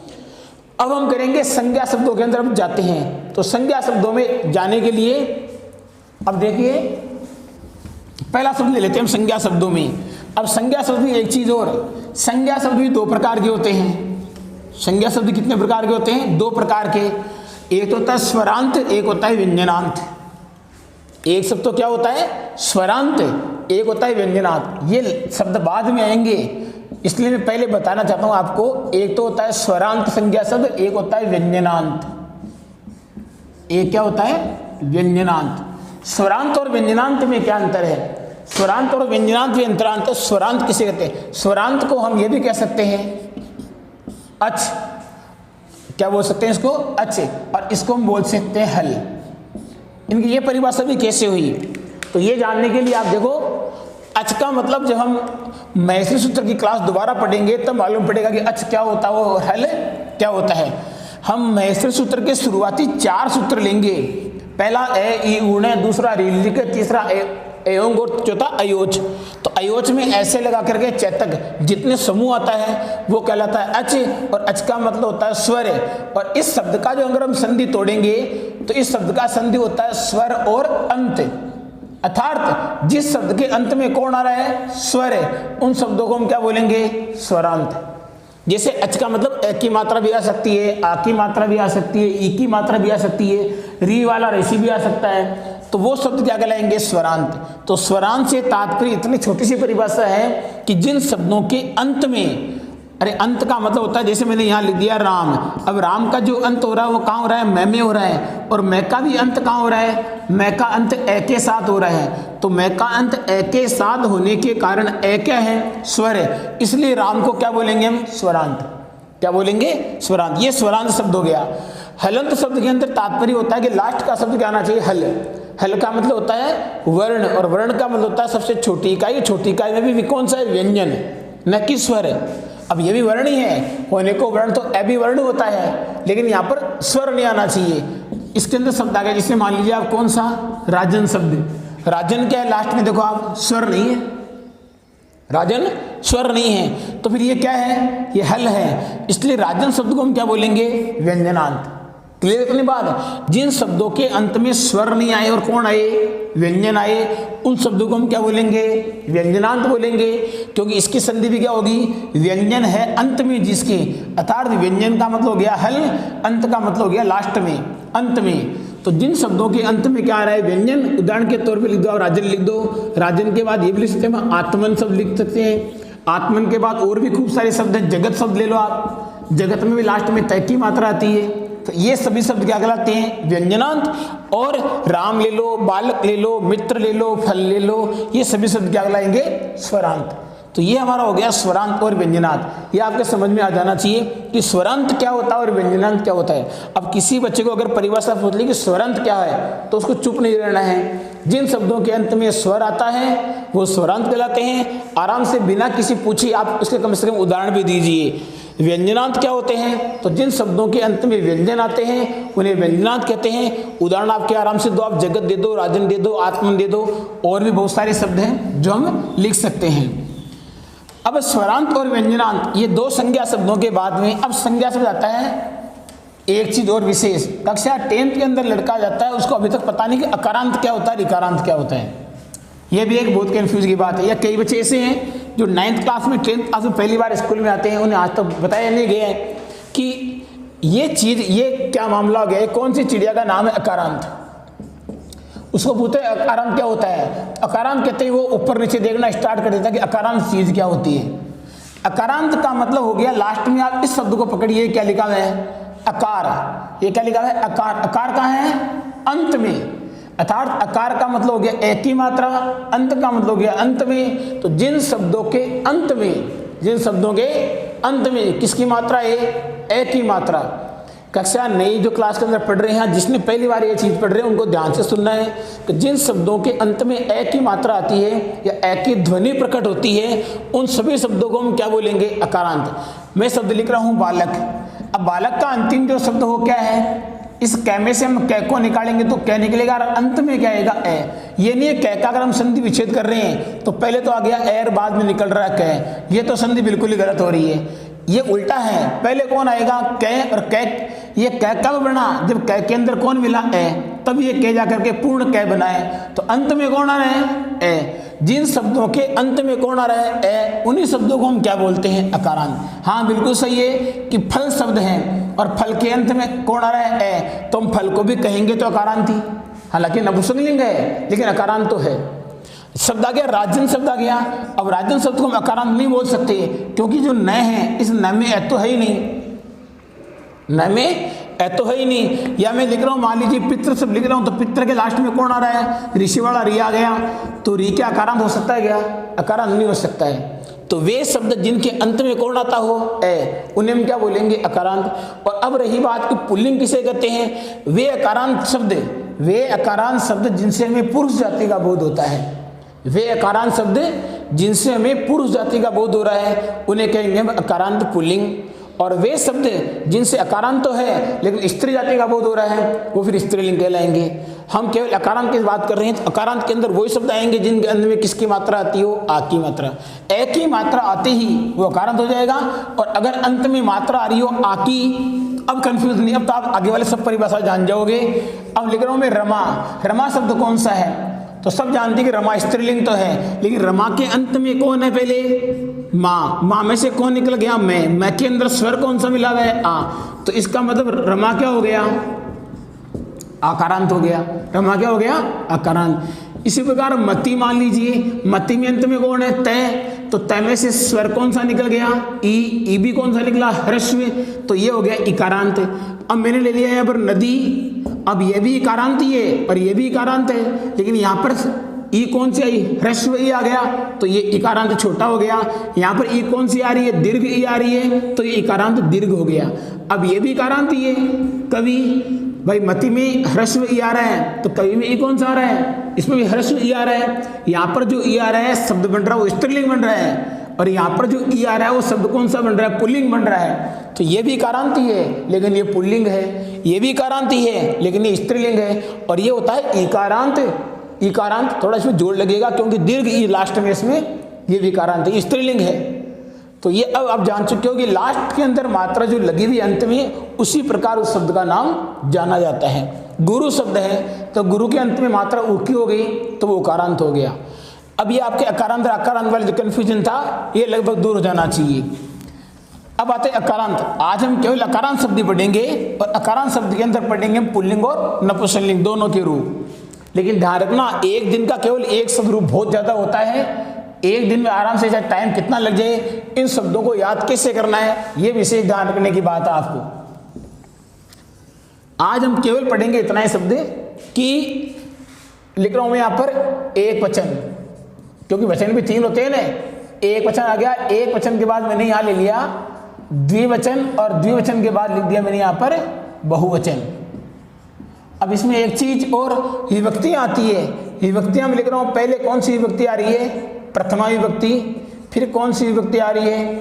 अब हम करेंगे संज्ञा शब्दों के अंदर हम जाते हैं। तो संज्ञा शब्दों में जाने के लिए अब देखिए पहला शब्द ले लेते हैं हम संज्ञा शब्दों में। अब संज्ञा शब्द में एक चीज और, संज्ञा शब्द भी 2 प्रकार के होते हैं। संज्ञा शब्द कितने प्रकार के होते हैं? 2 प्रकार के। एक होता है स्वरांत, एक होता है व्यंजनांत। एक शब्द तो क्या होता है? स्वरांत, एक होता है व्यंजनांत। ये शब्द बाद में आएंगे, इसलिए मैं पहले बताना चाहता हूं आपको। एक तो होता है स्वरांत संज्ञा शब्द, एक होता है व्यंजनांत। एक क्या होता है? व्यंजनांत। स्वरांत और व्यंजनांत में क्या अंतर है? स्वरांत और व्यंजनांत में अंतरांत। स्वरांत किसे कहते हैं? स्वरांत को हम ये भी कह सकते हैं अच, क्या बोल सकते हैं इसको? अच, और इसको हम बोल सकते हैं हल। इनकी ये परिभाषा भी कैसे हुई, तो ये जानने के लिए आप देखो, अच का मतलब जब हम मैत्री सूत्र की क्लास दोबारा पढ़ेंगे तब मालूम पड़ेगा कि अच क्या होता है और हल क्या होता है। हम मैत्री सूत्र के शुरुआती 4 सूत्र लेंगे, पहला ए ई उण, दूसरा रीलिक, तीसरा एवं और चौथा अयोच। तो अयोच में ऐसे लगा करके चैतक जितने समूह आता है वो कहलाता है अच, और अच का मतलब होता है स्वर। और इस शब्द का जो अगर हम संधि तोड़ेंगे तो इस शब्द का संधि होता है स्वर और अंत, अर्थात जिस शब्द के अंत में कौन आ रहा है? स्वर है, उन शब्दों को हम क्या बोलेंगे? स्वरांत। जैसे अच का मतलब ए की मात्रा भी आ सकती है, आ की मात्रा भी आ सकती है, ई की मात्रा भी आ सकती है, री वाला रेसी भी आ सकता है, तो वो शब्द क्या कहलाएंगे? स्वरांत। तो स्वरांत से तात्पर्य इतनी छोटी सी परिभाषा है कि जिन शब्दों के अंत में, अरे अंत का मतलब होता है, जैसे मैंने यहाँ लिख दिया राम, अब राम का जो अंत हो रहा है वो कहाँ हो रहा है? मैं में हो रहा है, और मैं का भी अंत कहाँ हो रहा है? मैं का अंत ए के साथ हो रहा है। तो मैं का अंत ए के साथ होने के कारण ए क्या है? स्वर है, इसलिए राम को क्या बोलेंगे हम? स्वरांत। क्या बोलेंगे? स्वरांत। ये स्वरांत शब्द हो गया। हलंत शब्द के अंदर तात्पर्य होता है कि लास्ट का शब्द क्या आना चाहिए? हल। हल का मतलब होता है वर्ण, और वर्ण का मतलब होता है सबसे छोटी इकाई। छोटी इकाई में भी कौन सा है? व्यंजन, न कि स्वर। अब ये भी वर्ण ही है, होने को वर्ण तो ए भी वर्ण होता है, लेकिन यहाँ पर स्वर नहीं आना चाहिए। इसके अंदर शब्द आ गया, जिसमें मान लीजिए आप कौन सा? राजन शब्द। राजन क्या है? लास्ट में देखो आप, स्वर नहीं है, राजन स्वर नहीं है, तो फिर ये क्या है? ये हल है, इसलिए राजन शब्द को हम क्या बोलेंगे? व्यंजनांत। क्लियर इतनी बात? जिन शब्दों के अंत में स्वर नहीं आए और कौन आए? व्यंजन आए, उन शब्दों को हम क्या बोलेंगे? व्यंजनांत बोलेंगे, क्योंकि इसकी संधि भी क्या होगी? व्यंजन है अंत में जिसके, अर्थात व्यंजन का मतलब हो गया हल, अंत का मतलब हो गया लास्ट में, अंत में। तो जिन शब्दों के अंत में क्या आ रहा है? व्यंजन। उदाहरण के तौर पे लिख दो, आप राजन लिख दो। राजन के बाद ये भी लिख सकते हैं, आत्मन शब्द लिख सकते हैं। आत्मन के बाद और भी खूब सारे शब्द हैं। जगत शब्द ले लो आप, जगत में भी लास्ट में तय की मात्रा आती है। तो ये सभी शब्द क्या कहलाते हैं? व्यंजनांत। और राम ले लो, बालक ले लो, मित्र ले लो, फल ले लो, ये सभी शब्द क्या कहलाएंगे? स्वरांत। तो ये हमारा हो गया स्वरांत और व्यंजनांत। ये आपके समझ में आ जाना चाहिए कि स्वरांत क्या होता है और व्यंजनांत क्या होता है। अब किसी बच्चे को अगर परिभाषा पूछ ली कि स्वरांत क्या है, तो उसको चुप नहीं रहना है। जिन शब्दों के अंत में स्वर आता है वो स्वरांत कहलाते हैं। आराम से बिना किसी पूछे आप उसके कम से कम उदाहरण भी दीजिए। व्यंजनांत क्या होते हैं? तो जिन शब्दों के अंत में व्यंजन आते हैं उन्हें व्यंजनांत कहते हैं। उदाहरण आपके आराम से दो, आप जगत दे दो, राजन दे दो, आत्मन दे दो, और भी बहुत सारे शब्द हैं जो हम लिख सकते हैं। अब स्वरांत और व्यंजनांत ये 2 संज्ञा शब्दों के बाद में अब संज्ञा शब्द आता है एक चीज और विशेष। कक्षा 10th के अंदर लड़का जाता है, उसको अभी तक पता नहीं कि अकारांत क्या होता है, इकारांत क्या होता है। ये भी एक बहुत कन्फ्यूज की बात है। या कई बच्चे ऐसे हैं जो 9th क्लास में 10th क्लास में पहली बार स्कूल में आते हैं, उन्हें आज तक बताया नहीं गया है कि ये चीज़, ये क्या मामला हो गया है, कौन सी चिड़िया का नाम है अकारांत। उसको पूछते हैं अकारांत क्या होता है। अकारांत कहते ही वो ऊपर नीचे देखना स्टार्ट कर देता है कि अकारांत चीज़ क्या होती है। अकारांत का मतलब हो गया, लास्ट में आप इस शब्द को पकड़िए, क्या लिखा हुआ है, अकार। ये क्या लिखा हुआ है, अकार। अकार कहाँ है, अंत में। अर्थात अकार का मतलब हो गया एक की मात्रा, अंत का मतलब हो गया अंत में। तो जिन शब्दों के अंत में, जिन शब्दों के अंत में किसकी मात्रा है, एक की मात्रा। कक्षा नई जो क्लास के अंदर पढ़ रहे हैं, जिसने पहली बार ये चीज़ पढ़ रहे हैं, उनको ध्यान से सुनना है कि जिन शब्दों के अंत में एक की मात्रा आती है या एक की ध्वनि प्रकट होती है, उन सभी शब्दों को हम क्या बोलेंगे, अकारांत। मैं शब्द लिख रहा हूँ बालक। अब बालक का अंतिम जो शब्द हो क्या है, इस कै में से हम कै को निकालेंगे तो कै निकलेगा और अंत में क्या आएगा, ए। ये नहीं है कै का अगर हम संधि विच्छेद कर रहे हैं तो पहले तो आ गया ए और बाद में निकल रहा है कै, ये तो संधि बिल्कुल ही गलत हो रही है। ये उल्टा है, पहले कौन आएगा, कै, और कै। ये कै कब बना, जब कै के अंदर कौन मिला, ए, तब ये कै जाकर के पूर्ण कै बना है। तो अंत में कौन आ रहा है, ए। जिन शब्दों के अंत में कौन आ रहा है, ए, उन्हीं शब्दों को हम क्या बोलते हैं, अकारांत। हाँ बिल्कुल सही है कि फल शब्द है और फल के अंत में कौन आ रहा है, ए, तो हम फल को भी कहेंगे तो अकारांत ही। हालांकि नपुंसकलिंग है लेकिन अकारांत तो है। शब्द आ गया राजन, शब्द आ गया। अब राजन शब्द को हम अकारांत नहीं बोल सकते क्योंकि जो न है, इस न में ए तो है ही नहीं, न में ए तो है ही नहीं। या मैं लिख रहा हूँ, मान लीजिए पितृ शब्द लिख रहा हूँ, तो पितृ के लास्ट में कौन आ रहा है, ऋषि वाला री आ गया, तो री क्या अकारांत हो सकता है क्या, अकारांत नहीं हो सकता है। तो वे शब्द जिनके अंत में कौन आता हो, ए, उन्हें हम क्या बोलेंगे, अकारांत। और अब रही बात कि पुल्लिंग किसे कहते हैं, वे अकारांत शब्द, वे अकारांत शब्द जिनसे हमें पुरुष जाति का बोध होता है। वे अकारांत शब्द जिनसे हमें पुरुष जाति का बोध हो रहा है, उन्हें कहेंगे हम अकारांत पुल्लिंग। और वे शब्द जिनसे अकारांत तो है लेकिन स्त्री जाति का बोध हो रहा है, वो फिर स्त्रीलिंग कहलाएंगे। हम केवल अकारांत की बात कर रहे हैं, तो अकारांत के अंदर वही शब्द आएंगे जिनके अंत में किसकी मात्रा आती हो, आ की मात्रा। ए की मात्रा आते ही वो अकारांत हो जाएगा। और अगर अंत में मात्रा आ रही हो आ की, अब कंफ्यूज नहीं, अब तो आप आगे वाले सब परिभाषा जान जाओगे। अब लिख रहा हूँ मैं रमा। रमा शब्द कौन सा है, तो सब जानते हैं कि रमा स्त्रीलिंग तो है, लेकिन रमा के अंत में कौन है, पहले माँ। माँ में से कौन निकल गया, मैं के अंदर स्वर कौन सा मिला हुआ है, आ। तो इसका मतलब रमा क्या हो गया, आकारांत हो गया। रमा क्या हो गया, आकारांत। इसी प्रकार मति मान लीजिए, मति में अंत में कौन है, तय। तो तय में से स्वर कौन सा निकल गया, ई भी कौन सा निकला, ह्रस्व, तो ये हो गया इकारांत। अब मैंने ले लिया यहाँ पर नदी। अब ये भी इकारांत ही है और ये भी इकारांत है, लेकिन यहाँ पर ई कौन सी आई, ह्रस्व ई आ गया, तो ये इकारांत छोटा हो गया। यहाँ पर ई कौन सी आ रही है, दीर्घ ई आ रही है, तो ये इकारांत दीर्घ हो गया। अब ये भी इकारांत ही है। कवि, भाई मति में ह्रस्व ई आ रहा है, तो कवि में ई कौन सा आ रहा है, इसमें भी ह्रस्व ई आ रहा है। यहाँ पर जो ई आ रहा है शब्द बन रहा है वो स्त्रीलिंग बन रहा है, और यहाँ पर जो ई आ रहा है वो शब्द कौन सा बन रहा है, पुल्लिंग बन रहा है। तो ये भी इकारांत ही है लेकिन ये पुल्लिंग है, ये भी इकारांत ही है लेकिन ये स्त्रीलिंग है। और ये होता है इकारांत। इकारांत थोड़ा इसमें जोड़ लगेगा क्योंकि दीर्घ ई लास्ट में, इसमें ये भी इकारांत है, स्त्रीलिंग है। तो ये अब आप जान चुके हो कि लास्ट के अंदर मात्रा जो लगी हुई अंत में, उसी प्रकार उस शब्द का नाम जाना जाता है। गुरु शब्द है तो गुरु के अंत में मात्रा उकी हो गई तो वो उकारांत हो गया। अब ये आपके अकारांत और अकारांत वाले जो कन्फ्यूजन था, ये लगभग दूर हो जाना चाहिए। अब आते हैं अकारांत। आज हम केवल अकारांत शब्द पढ़ेंगे और अकारांत शब्द के अंदर पढ़ेंगे पुल्लिंग और नपुंसकलिंग दोनों के रूप। लेकिन ध्यान रखना, एक दिन का केवल एक शब्द रूप बहुत ज्यादा होता है। एक दिन में आराम से, चाहे टाइम कितना लग जाए, इन शब्दों को याद कैसे करना है, ये विशेष ध्यान रखने की बात है आपको। आज हम केवल पढ़ेंगे इतना ही शब्द कि लिख रहा हूं मैं यहां पर एक वचन, क्योंकि वचन भी तीन होते हैं ना। एक वचन आ गया, एक वचन के बाद मैंने यहां ले लिया द्विवचन, और द्विवचन के बाद लिख दिया मैंने यहां पर बहुवचन। अब इसमें एक चीज और विभक्तियां आती है। विभक्तियां मैं लिख रहा हूं, पहले कौन सी विभक्ति आ रही है, प्रथमा विभक्ति। फिर कौन सी विभक्ति आ रही है,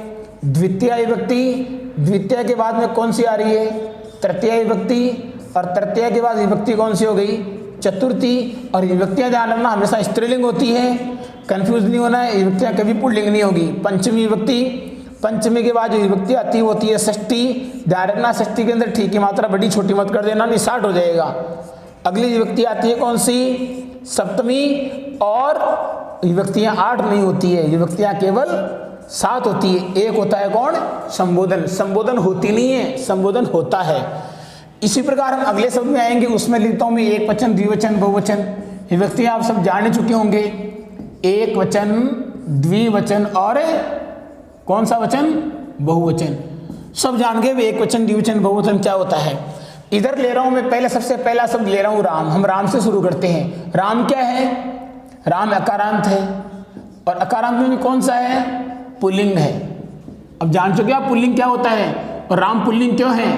द्वितीय विभक्ति। द्वितीय के बाद में कौन सी आ रही है, तृतीय विभक्ति। और तृतीय के बाद विभक्ति कौन सी हो गई, चतुर्थी। और विभक्तियां ध्यान रखना हमेशा स्त्रीलिंग होती है, कंफ्यूज नहीं होना है, विभक्तियां कभी पुल्लिंग नहीं होगी। पंचमी विभक्ति, पंचमी के बाद जो विभक्ति आती होती है षष्ठी। ध्यान रखना षष्ठी के अंदर ठीक की मात्रा बड़ी छोटी मत कर देना, नहीं 60 हो जाएगा। अगली विभक्ति आती है कौन सी, सप्तमी और विभक्तियां 8 नहीं होती है, विभक्तियां केवल 7 होती है। एक होता है कौन? संबोधन। संबोधन होती नहीं है, संबोधन होता है। इसी प्रकार हम अगले शब्द में आएंगे, उसमें लिखता हूं मैं एक वचन, द्विवचन, बहुवचन। विभक्तियां आप सब जान चुके होंगे, एक वचन, द्विवचन और कौन सा वचन? बहुवचन। सब जान गए एक वचन, द्विवचन, बहुवचन क्या होता है। इधर ले रहा हूं मैं पहले, सबसे पहला शब्द ले रहा हूं राम। हम राम से शुरू करते हैं। राम क्या है? राम अकारांत है, और अकारांत में भी कौन सा है? पुल्लिंग है। अब जान चुके आप पुल्लिंग क्या होता है, और राम पुल्लिंग क्यों है?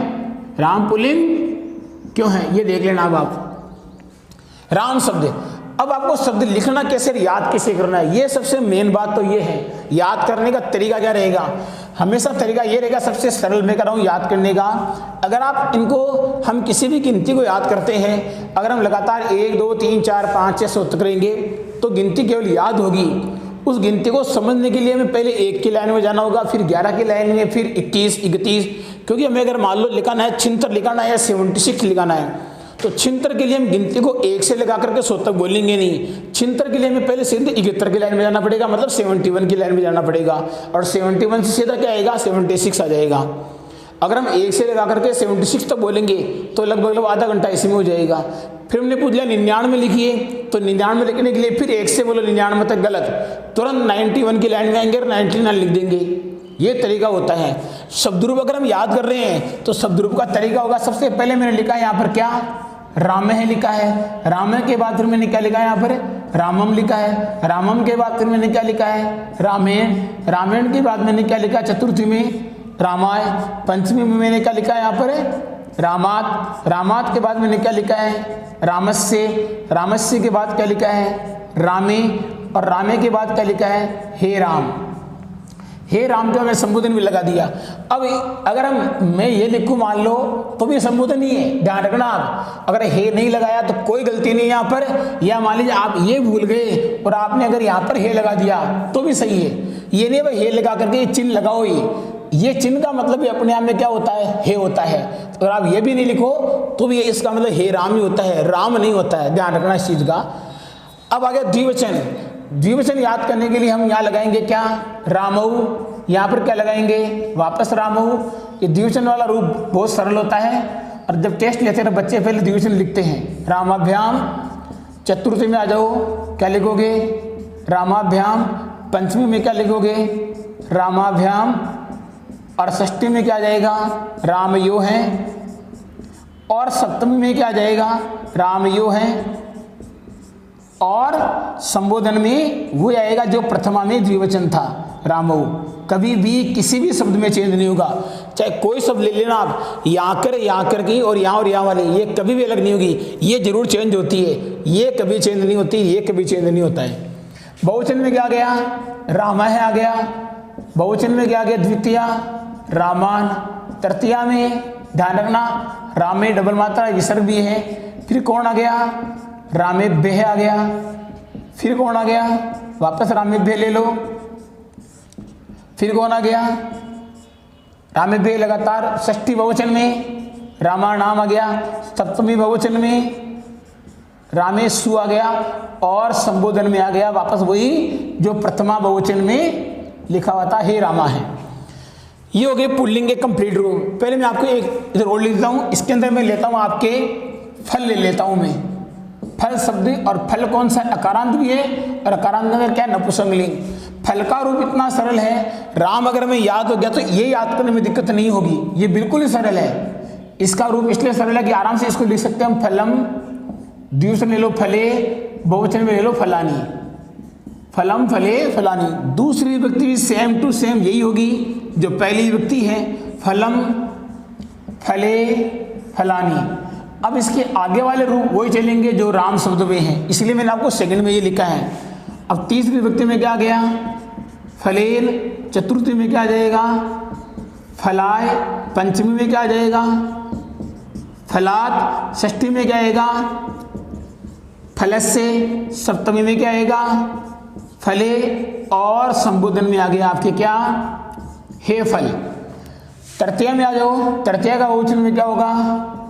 राम पुल्लिंग क्यों है ये देख लेना। अब आप राम शब्द, अब आपको शब्द लिखना कैसे, याद कैसे करना है, ये सबसे मेन बात तो ये है। याद करने का तरीका क्या रहेगा? हमेशा तरीका ये रहेगा, सबसे सरल मैं कर रहा हूँ याद करने का। अगर आप इनको, हम किसी भी गिनती को याद करते हैं, अगर हम लगातार 1 2 3 4 5 6 7 करेंगे तो गिनती केवल याद होगी। उस गिनती को समझने के लिए हमें पहले 1 की लाइन में जाना होगा, फिर 11 की लाइन में, फिर 21 31, क्योंकि हमें अगर मान लो लिखाना है 76 लिखाना है या 76 लिखाना है, तो 76 के लिए हम गिनती को 1 से लगा करके 100 तक बोलेंगे नहीं। 76 के लिए हमें पहले सीधे 71 की लाइन में जाना पड़ेगा, मतलब 71 की लाइन में जाना पड़ेगा, और 71 से सीधा क्या आएगा? 76 आ जाएगा। अगर हम 1 से लगा करके 76 तक बोलेंगे तो लगभग आधा घंटा इसी में हो जाएगा। फिर हमने पूछ लिया 99 लिखिए, तो 99 लिखने के लिए फिर 1 से बोलो 99 तक, गलत, तुरंत 91 की लाइन में आएंगे और 99 लिख देंगे। ये तरीका होता है। शब्दरूप अगर हम याद कर रहे हैं तो शब्दरूप का तरीका होगा, सबसे पहले मैंने लिखा है यहाँ पर क्या? राम है लिखा है। राम के बाद फिर मैंने क्या लिखा है यहाँ पर? रामम लिखा है। रामम के बाद फिर मैंने क्या लिखा है? रामायण। रामायण के बाद मैंने क्या लिखा? चतुर्थी में रामाय। पंचमी में मैंने क्या लिखा है यहाँ पर? रामात। रामात के बाद मैंने क्या लिखा है? रामस्य। रामस्य के बाद क्या लिखा है? रामे। और रामे के बाद क्या लिखा है? हे राम। हे राम को मैं संबोधन भी लगा दिया। अब अगर मैं ये लिखूं मान लो तो भी संबोधन ही है, ध्यान रखना आप। अगर हे नहीं लगाया तो कोई गलती नहीं यहाँ पर, या मान लीजिए आप ये भूल गए और आपने अगर यहाँ पर हे लगा दिया तो भी सही है। ये नहीं भाई हे लगा करके चिन्ह लगाओ, ये चिन्ह का मतलब भी अपने आप में क्या होता है? हे होता है। तो अगर आप ये भी नहीं लिखो तो भी इसका मतलब हे राम ही होता है, राम नहीं होता है, ध्यान रखना इस चीज का। अब आ गया द्विवचन। द्विवचन याद करने के लिए हम यहाँ लगाएंगे क्या? रामऊ। यहाँ पर क्या लगाएंगे? वापस रामऊ। ये द्विवचन वाला रूप बहुत सरल होता है, और जब टेस्ट लेते हैं तो बच्चे पहले द्विवचन लिखते हैं। रामाभ्याम। चतुर्थी में आ जाओ, क्या लिखोगे? रामाभ्याम। पंचमी में क्या लिखोगे? रामाभ्याम। और षष्ठी में क्या आ जाएगा? रामयो है। और सप्तमी में क्या आ जाएगा? रामयो है। और संबोधन में वो आएगा जो प्रथमा में द्विवचन था, रामऊ। कभी भी किसी भी शब्द में चेंज नहीं होगा, चाहे कोई शब्द ले लेना आप, यहाँ कर की और यहाँ वाले, ये कभी भी अलग नहीं होगी। ये जरूर चेंज होती है, ये कभी चेंज नहीं होती, ये कभी चेंज नहीं होता है। बहुवचन में क्या आ गया? रामा है आ गया। बहुवचन में क्या आ गया? द्वितीया, रामान। तृतीया में ध्यान रखना राम में डबल मात्रा विसर्ग भी है। फिर कौन आ गया? रामेभ्य आ गया। फिर कौन आ गया? वापस रामेभ्य ले लो। फिर कौन आ गया? रामेभ्य लगातार। षष्ठी बहुवचन में रामानाम आ गया। सप्तमी बहुवचन में रामेशु आ गया। और संबोधन में आ गया वापस वही जो प्रथमा बहुवचन में लिखा हुआ था, हे रामा है। ये हो गए पुल्लिंग के कंप्लीट रूप। पहले मैं आपको एक इधर और लिख देता हूँ, इसके अंदर मैं लेता हूँ आपके फल ले लेता हूँ मैं। फल शब्द, और फल कौन सा? अकारांत भी है, और अकारांत में क्या? नपुंसकलिंग। फल का रूप इतना सरल है, राम अगर हमें याद हो गया तो ये याद करने में दिक्कत नहीं होगी, ये बिल्कुल ही सरल है। इसका रूप इसलिए सरल है कि आराम से इसको लिख सकते हैं हम। फलम, द्विवचन ले लो फले, बहुवचन में ले लो फलानी। फलम फले फलानी। दूसरी विभक्ति भी सेम टू सेम यही होगी जो पहली विभक्ति है, फलम फले फलानी। अब इसके आगे वाले रूप वही चलेंगे जो राम शब्द में हैं, इसलिए मैंने आपको सेकंड में ये लिखा है। अब तीसरी विभक्ति में क्या आ गया? फलेल। चतुर्थी में क्या आ जाएगा? फलाय। पंचमी में क्या आ जाएगा? फलात। षष्ठी में क्या आएगा? फलस्य। सप्तमी में क्या आएगा? फले। और संबोधन में आ गया आपके क्या? हे फल। तृतीया में आ जाओ। तृतीया का बहुवचन में क्या होगा?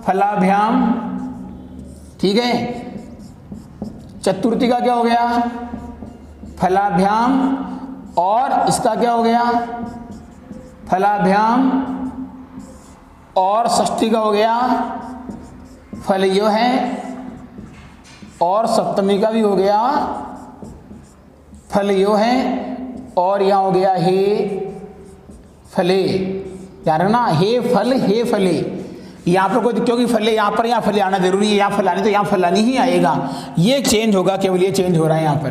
फलाभ्याम। ठीक है। चतुर्थी का क्या हो गया? फलाभ्याम, और इसका क्या हो गया, फलाभ्याम, और षष्ठी का हो गया फलयो है, और सप्तमी का भी हो गया फलयो है, और यहाँ हो गया हे फले। यार ना, हे फल हे फले, यहाँ पर कोई, क्योंकि फले यहाँ पर, यहाँ फले आना जरूरी है, यहाँ फलानी तो यहाँ फलानी ही आएगा, ये चेंज होगा, केवल ये चेंज हो रहा है यहाँ पर।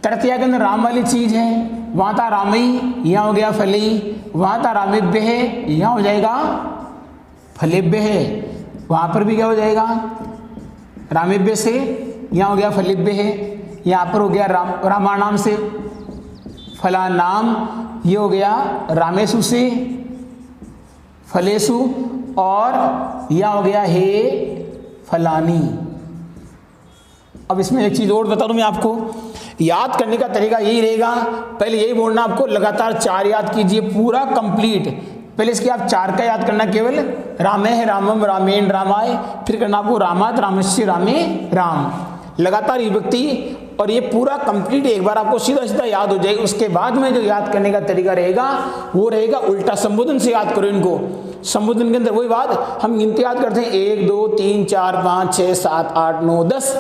तृतीया के अंदर राम वाली चीज है, वहाँ था रामई, यहाँ हो गया फली, वहाँ था रामेभ्य है, यहाँ हो जाएगा फलेभ्य है, वहाँ पर भी क्या हो जाएगा रामेभ्य से, यहाँ हो गया फलेभ्य है, यहाँ पर हो गया रामानाम से फलानाम, ये हो गया रामेशु से फलेशु, और यह हो गया हे फलानी। अब इसमें एक चीज़ और बता दूं मैं आपको, याद करने का तरीका यही रहेगा, पहले यही बोलना आपको, लगातार 4 याद कीजिए पूरा कंप्लीट। पहले इसके आप 4 का याद करना, केवल रामे है रामम रामेण रामाय, फिर करना आपको रामात रामस्य रामे राम, लगातार विभक्ति, और ये पूरा कंप्लीट एक बार आपको सीधा सीधा याद हो जाएगा। उसके बाद में जो याद करने का तरीका रहेगा वो रहेगा उल्टा, संबोधन से याद करो इनको। संबोधन के अंदर वही बात, हम गिनती याद करते हैं 1 2 3 4 5 6 7 8 9 10,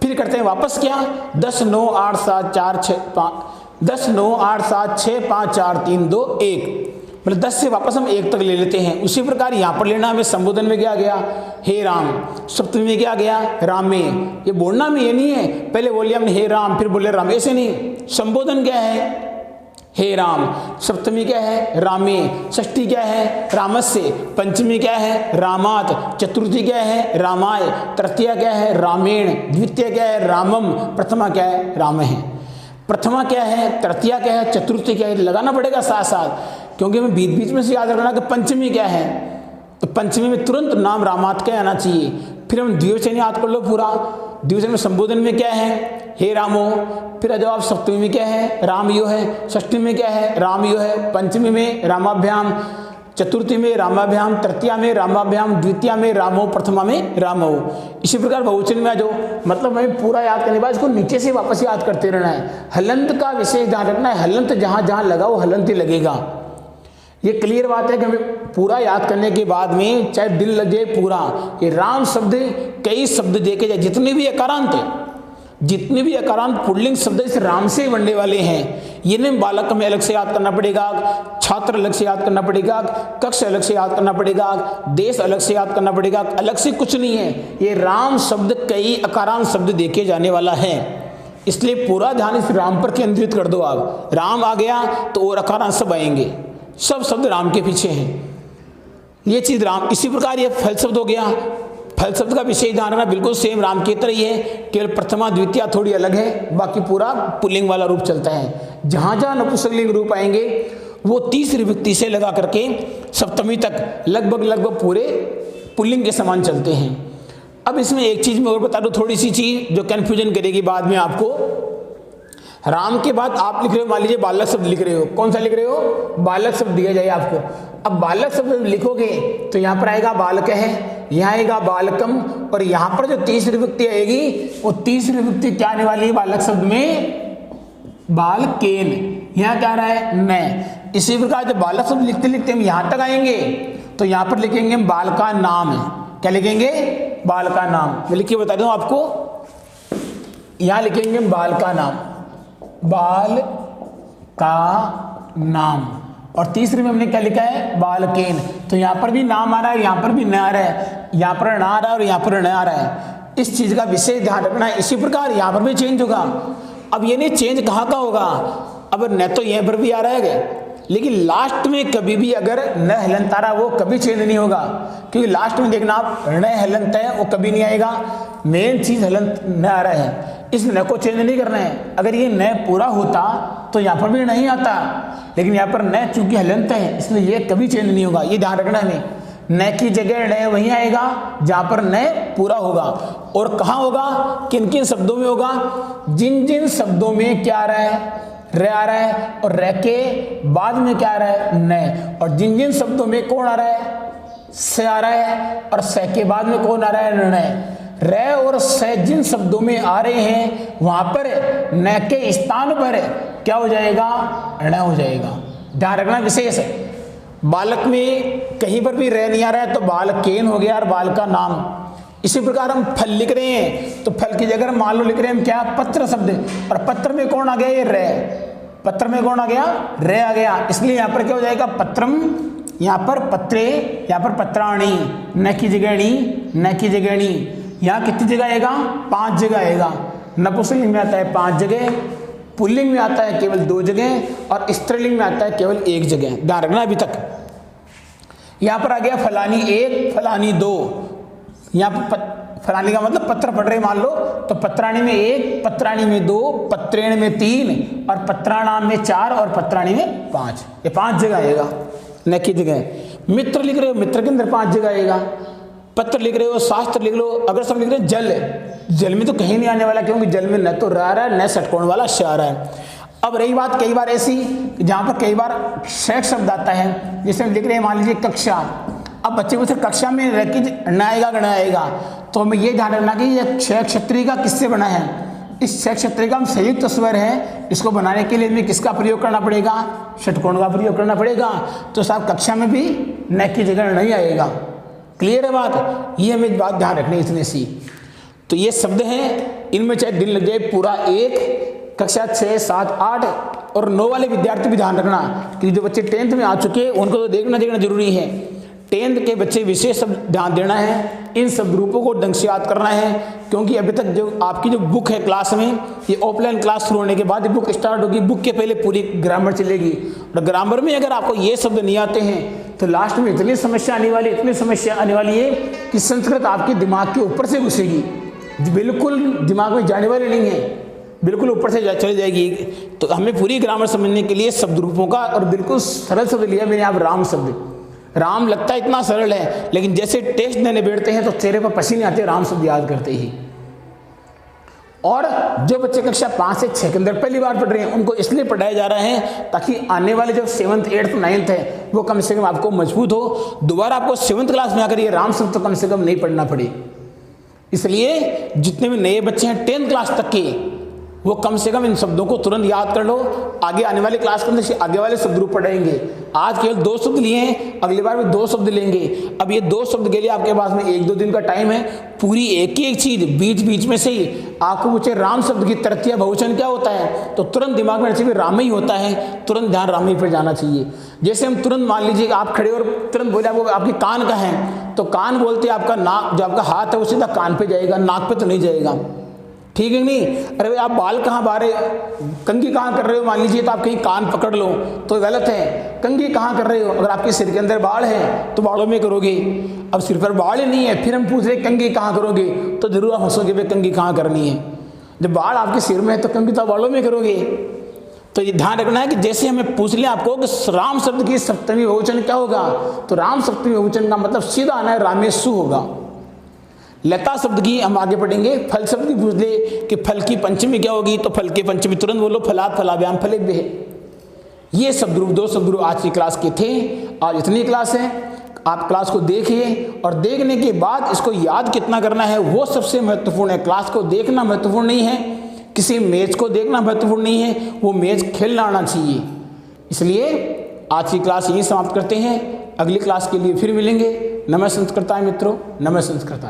फिर करते हैं वापस क्या 10 9 8 7 4 6 5 10 9 8 7 6 5 4 3 2 1, मतलब 10 से वापस हम 1 तक ले लेते हैं। उसी प्रकार यहाँ पर लेना हमें, संबोधन में क्या गया हे राम, सप्तमी में क्या गया रामे, ये बोलना में ये नहीं है पहले बोलिए हमने हे राम फिर बोले राम, ऐसे नहीं। संबोधन क्या है हे राम, सप्तमी क्या है रामे, षष्ठी क्या है रामस्य, पंचमी क्या है रामात, चतुर्थी क्या है रामाय, तृतीया क्या है रामेण, द्वितीय क्या है रामम, प्रथमा क्या है राम है। प्रथमा क्या है, तृतीया क्या है, चतुर्थी क्या है, लगाना पड़ेगा साथ साथ, क्योंकि हमें बीच बीच में से याद रखना कि पंचमी क्या है, तो पंचमी में तुरंत नाम रामात का आना चाहिए। फिर हम द्विवचन याद कर लो पूरा, द्विवचन में संबोधन में क्या है हे रामो, फिर जब आप सप्तमी में क्या है राम यो है, षष्ठी में क्या है राम यो है, पंचमी में रामाभ्याम, चतुर्थी में रामाभ्याम, तृतीया में रामाभ्याम, द्वितीया में रामो, प्रथमा में रामो। इसी प्रकार बहुवचन में जो मतलब हमें पूरा याद करने के बाद इसको नीचे से वापस याद करते रहना है। हलंत का विशेष ध्यान रखना है, हलंत जहाँ जहाँ लगा वो हलंत ही लगेगा। ये क्लियर बात है कि हमें पूरा याद करने के बाद में चाहे दिल लग जाए पूरा, ये राम शब्द कई शब्द देखे जाए, जितने भी अकारांत पुल्लिंग शब्द इस राम से बनने वाले हैं, ये नहीं बालक हमें अलग से याद करना पड़ेगा, छात्र अलग से याद करना पड़ेगा, कक्ष अलग से याद करना पड़ेगा, देश अलग से याद करना पड़ेगा, अलग से कुछ नहीं है। ये राम शब्द कई अकारांत शब्द देखे जाने वाला है, इसलिए पूरा ध्यान इस राम पर केंद्रित कर दो। आप राम आ गया तो और अकारांत सब आएंगे, सब शब्द राम के पीछे हैं, ये चीज राम। इसी प्रकार ये फल शब्द हो गया, फल शब्द का विशेष ध्यान रखना, बिल्कुल सेम राम की तरह ही है, केवल प्रथमा द्वितीया थोड़ी अलग है, बाकी पूरा पुल्लिंग वाला रूप चलता है। जहां जहां नपुंसकलिंग रूप आएंगे वो तीसरी विभक्ति से लगा करके सप्तमी तक लगभग पूरे पुल्लिंग के समान चलते हैं। अब इसमें एक चीज मैं और बता दूं, थोड़ी सी चीज जो कंफ्यूजन करेगी बाद में आपको। राम के बाद आप लिख रहे हो, मान लीजिए बालक शब्द लिख रहे हो, कौन सा लिख रहे हो बालक शब्द दिया जाए आपको। अब बालक शब्द लिखोगे तो यहाँ पर आएगा बालक है, यहाँ आएगा बालकम, और यहाँ पर जो तीसरी विभक्ति आएगी वो तीसरी विभक्ति क्या आने वाली है बालक शब्द में बालकेन, यहाँ क्या आ रहा है न। इसी प्रकार जब बालक शब्द लिखते लिखते हम यहाँ तक आएंगे तो यहाँ पर लिखेंगे हम बाल का नाम, क्या लिखेंगे बाल का नाम। मैं लिखिए बता दूं आपको, यहाँ लिखेंगे बाल का नाम, बाल का नाम, और तीसरे में हमने क्या लिखा है बालकेन, तो यहाँ पर भी नाम आ रहा है, यहाँ पर भी न आ रहा है, यहाँ पर न आ रहा है और यहाँ पर न आ रहा है। इस चीज का विशेष ध्यान रखना है। इसी प्रकार यहाँ पर भी चेंज होगा। अब ये नहीं चेंज कहाँ का होगा, अब न तो यहाँ पर भी आ रहा है, लेकिन लास्ट में कभी भी अगर न हलंत आ रहा वो कभी चेंज नहीं होगा, क्योंकि लास्ट में देखना आप न हलंत है वो कभी नहीं आएगा, मेन चीज हलंत न आ रहा है, इस न को चेंज नहीं करना है। अगर ये न पूरा होता तो यहाँ पर भी नहीं आता, लेकिन यहाँ पर न चूंकि हलंत है इसलिए ये कभी चेंज नहीं होगा, ये ध्यान रखना है। न की जगह न वहीं आएगा जहाँ पर न पूरा होगा। और कहाँ होगा, किन किन शब्दों में होगा, जिन जिन शब्दों में क्या आ रहा है र आ रहा है, और र के बाद में क्या आ रहा है न, और जिन जिन शब्दों में कौन आ रहा है स आ रहा है, और स के बाद में कौन आ रहा है न। र और स जिन शब्दों में आ रहे हैं वहां पर न के स्थान पर क्या हो जाएगा, ण हो जाएगा। ध्यान रखना विशेष है। बालक में कहीं पर भी रह नहीं आ रहा है तो बालक केन हो गया और बाल का नाम। इसी प्रकार हम फल लिख रहे हैं तो फल की जगह मान लो लिख रहे हैं हम क्या, पत्र शब्द, और पत्र में कौन आ गया, ये र। पत्र में कौन आ गया, र आ गया। इसलिए यहाँ पर क्या हो जाएगा, पत्रम, यहाँ पर पत्रे, यहाँ पर पत्राणी, न की जगह णी, न की जगह णी। यहाँ कितनी जगह आएगा, 5 जगह आएगा। नपुंसकलिंग में आता है 5 जगह, पुल्लिंग में आता है केवल 2 जगह और स्त्रीलिंग में आता है केवल 1 जगह। ध्यान रखना अभी तक। यहाँ पर आ गया फलानी 1, फलानी 2। यहाँ पर फलानी का मतलब पत्र पढ़ रहे मान लो तो पत्राणी में 1, पत्राणी में 2, पत्रेण में 3 और पत्राणाम में 4 और पत्राणी में 5। ये 5 जगह आएगा न की जगह। मित्र लिख रहे हो, मित्र के अंदर 5 जगह आएगा। पत्र लिख रहे हो, शास्त्र लिख लो, अगर सब लिख रहे हो जल, जल में तो कहीं नहीं आने वाला क्योंकि जल में न तो रह रहा है न षटकोण वाला श आ रहा है। अब रही बात कई बार ऐसी जहाँ पर कई बार शैक शब्द आता है, जैसे हम लिख रहे हैं मान लीजिए कक्षा। अब बच्चे को सिर्फ कक्षा में रह के न आएगा गण आएगा, तो हमें ये ध्यान रखना कि ये क्षय क्षत्रिय का किससे बना है। इस क्षय क्षत्रिय का हम संयुक्त स्वर है, इसको बनाने के लिए हमें किसका प्रयोग करना पड़ेगा, षटकोण का प्रयोग करना पड़ेगा। तो साहब कक्षा में भी न की जगह नहीं आएगा। क्लियर है बात, ये हमें बात ध्यान रखनी है इतनी सी। तो ये शब्द हैं, इनमें चाहे दिन लग जाए पूरा 1, कक्षा 6, 7, 8 और 9 वाले विद्यार्थी भी ध्यान रखना कि जो बच्चे 10th में आ चुके हैं उनको तो देखना जरूरी है। 10th के बच्चे विशेष ध्यान देना है, इन शब्द रूपों को ढंग से याद करना है, क्योंकि अभी तक जो आपकी जो बुक है क्लास में, ये ऑफलाइन क्लास शुरू होने के बाद ये बुक स्टार्ट होगी। बुक के पहले पूरी ग्रामर चलेगी और ग्रामर में अगर आपको ये शब्द नहीं आते हैं तो लास्ट में इतनी समस्या आने वाली, इतनी समस्या आने वाली है कि संस्कृत आपके दिमाग के ऊपर से घुसेगी, बिल्कुल दिमाग में जाने वाली नहीं है, बिल्कुल ऊपर से चली जाएगी। तो हमें पूरी ग्रामर समझने के लिए शब्द रूपों का और बिल्कुल सरल शब्द लिया मैंने। आप राम शब्द, राम लगता है इतना सरल है, लेकिन जैसे टेस्ट देने बैठते हैं तो चेहरे पर पसीने आते हैं राम शब्द याद करते ही। और जो बच्चे कक्षा 5 से 6 के अंदर पहली बार पढ़ रहे हैं उनको इसलिए पढ़ाया जा रहा है ताकि आने वाले जो 7th, 8th, 9th है वो कम से कम आपको मजबूत हो। दोबारा आपको 7th क्लास में आकर ये राम शब्द तो कम से कम नहीं पढ़ना पड़े। इसलिए जितने भी नए बच्चे हैं 10th क्लास तक के, वो कम से कम इन शब्दों को तुरंत याद कर लो। आगे आने वाली क्लास के अंदर से आगे वाले शब्द रूप पढ़ेंगे। आज केवल 2 शब्द लिए हैं, अगली बार भी 2 शब्द लेंगे। अब ये 2 शब्द के लिए आपके पास में 1-2 दिन का टाइम है। पूरी एक चीज बीच बीच में से ही आपको पूछे राम शब्द की तरक्या बहुवचन क्या होता है तो तुरंत दिमाग में चाहिए राम ही होता है, तुरंत ध्यान राम ही पर जाना चाहिए। जैसे हम तुरंत मान लीजिए आप खड़े और तुरंत बोले आपको आपकी कान का है तो कान बोलते आपका नाक, जो आपका हाथ है वो सीधा कान पे जाएगा, नाक पे तो नहीं जाएगा, ठीक है नहीं। अरे आप बाल कहाँ बारे, कंघी कहाँ कर रहे हो मान लीजिए तो आप कहीं कान पकड़ लो तो गलत है। कंघी कहाँ कर रहे हो, अगर आपके सिर के अंदर बाल है तो बालों में करोगे। अब सिर पर बाल ही नहीं है फिर हम पूछ रहे कंघी कहाँ करोगे तो जरूर आप हंसोगे भाई कंघी कहाँ करनी है। जब बाल आपके सिर में है तो कंघी तो बालों में करोगे। तो ये ध्यान रखना है कि जैसे हमें पूछ लें आपको कि राम शब्द की सप्तमी बहुवचन क्या होगा, तो राम सप्तमी बहुवचन का मतलब सीधा आना है रामेशु होगा। लता शब्द की हम आगे पढ़ेंगे। फल शब्द की पूछ ले कि फल की पंचमी क्या होगी तो फल की पंचमी तुरंत बोलो फलात फलाभ्याम फलेभ्यः। ये शब्द रूप 2 शब्द रूप आज की क्लास के थे। आज इतनी क्लास है, आप क्लास को देखिए और देखने के बाद इसको याद कितना करना है वो सबसे महत्वपूर्ण है। क्लास को देखना महत्वपूर्ण नहीं है, किसी मैच को देखना महत्वपूर्ण नहीं है, वो मैच खेलना आना चाहिए। इसलिए आज की क्लास यही समाप्त करते हैं, अगली क्लास के लिए फिर मिलेंगे। नमः संस्कृताय मित्रों, नमः संस्कृताय।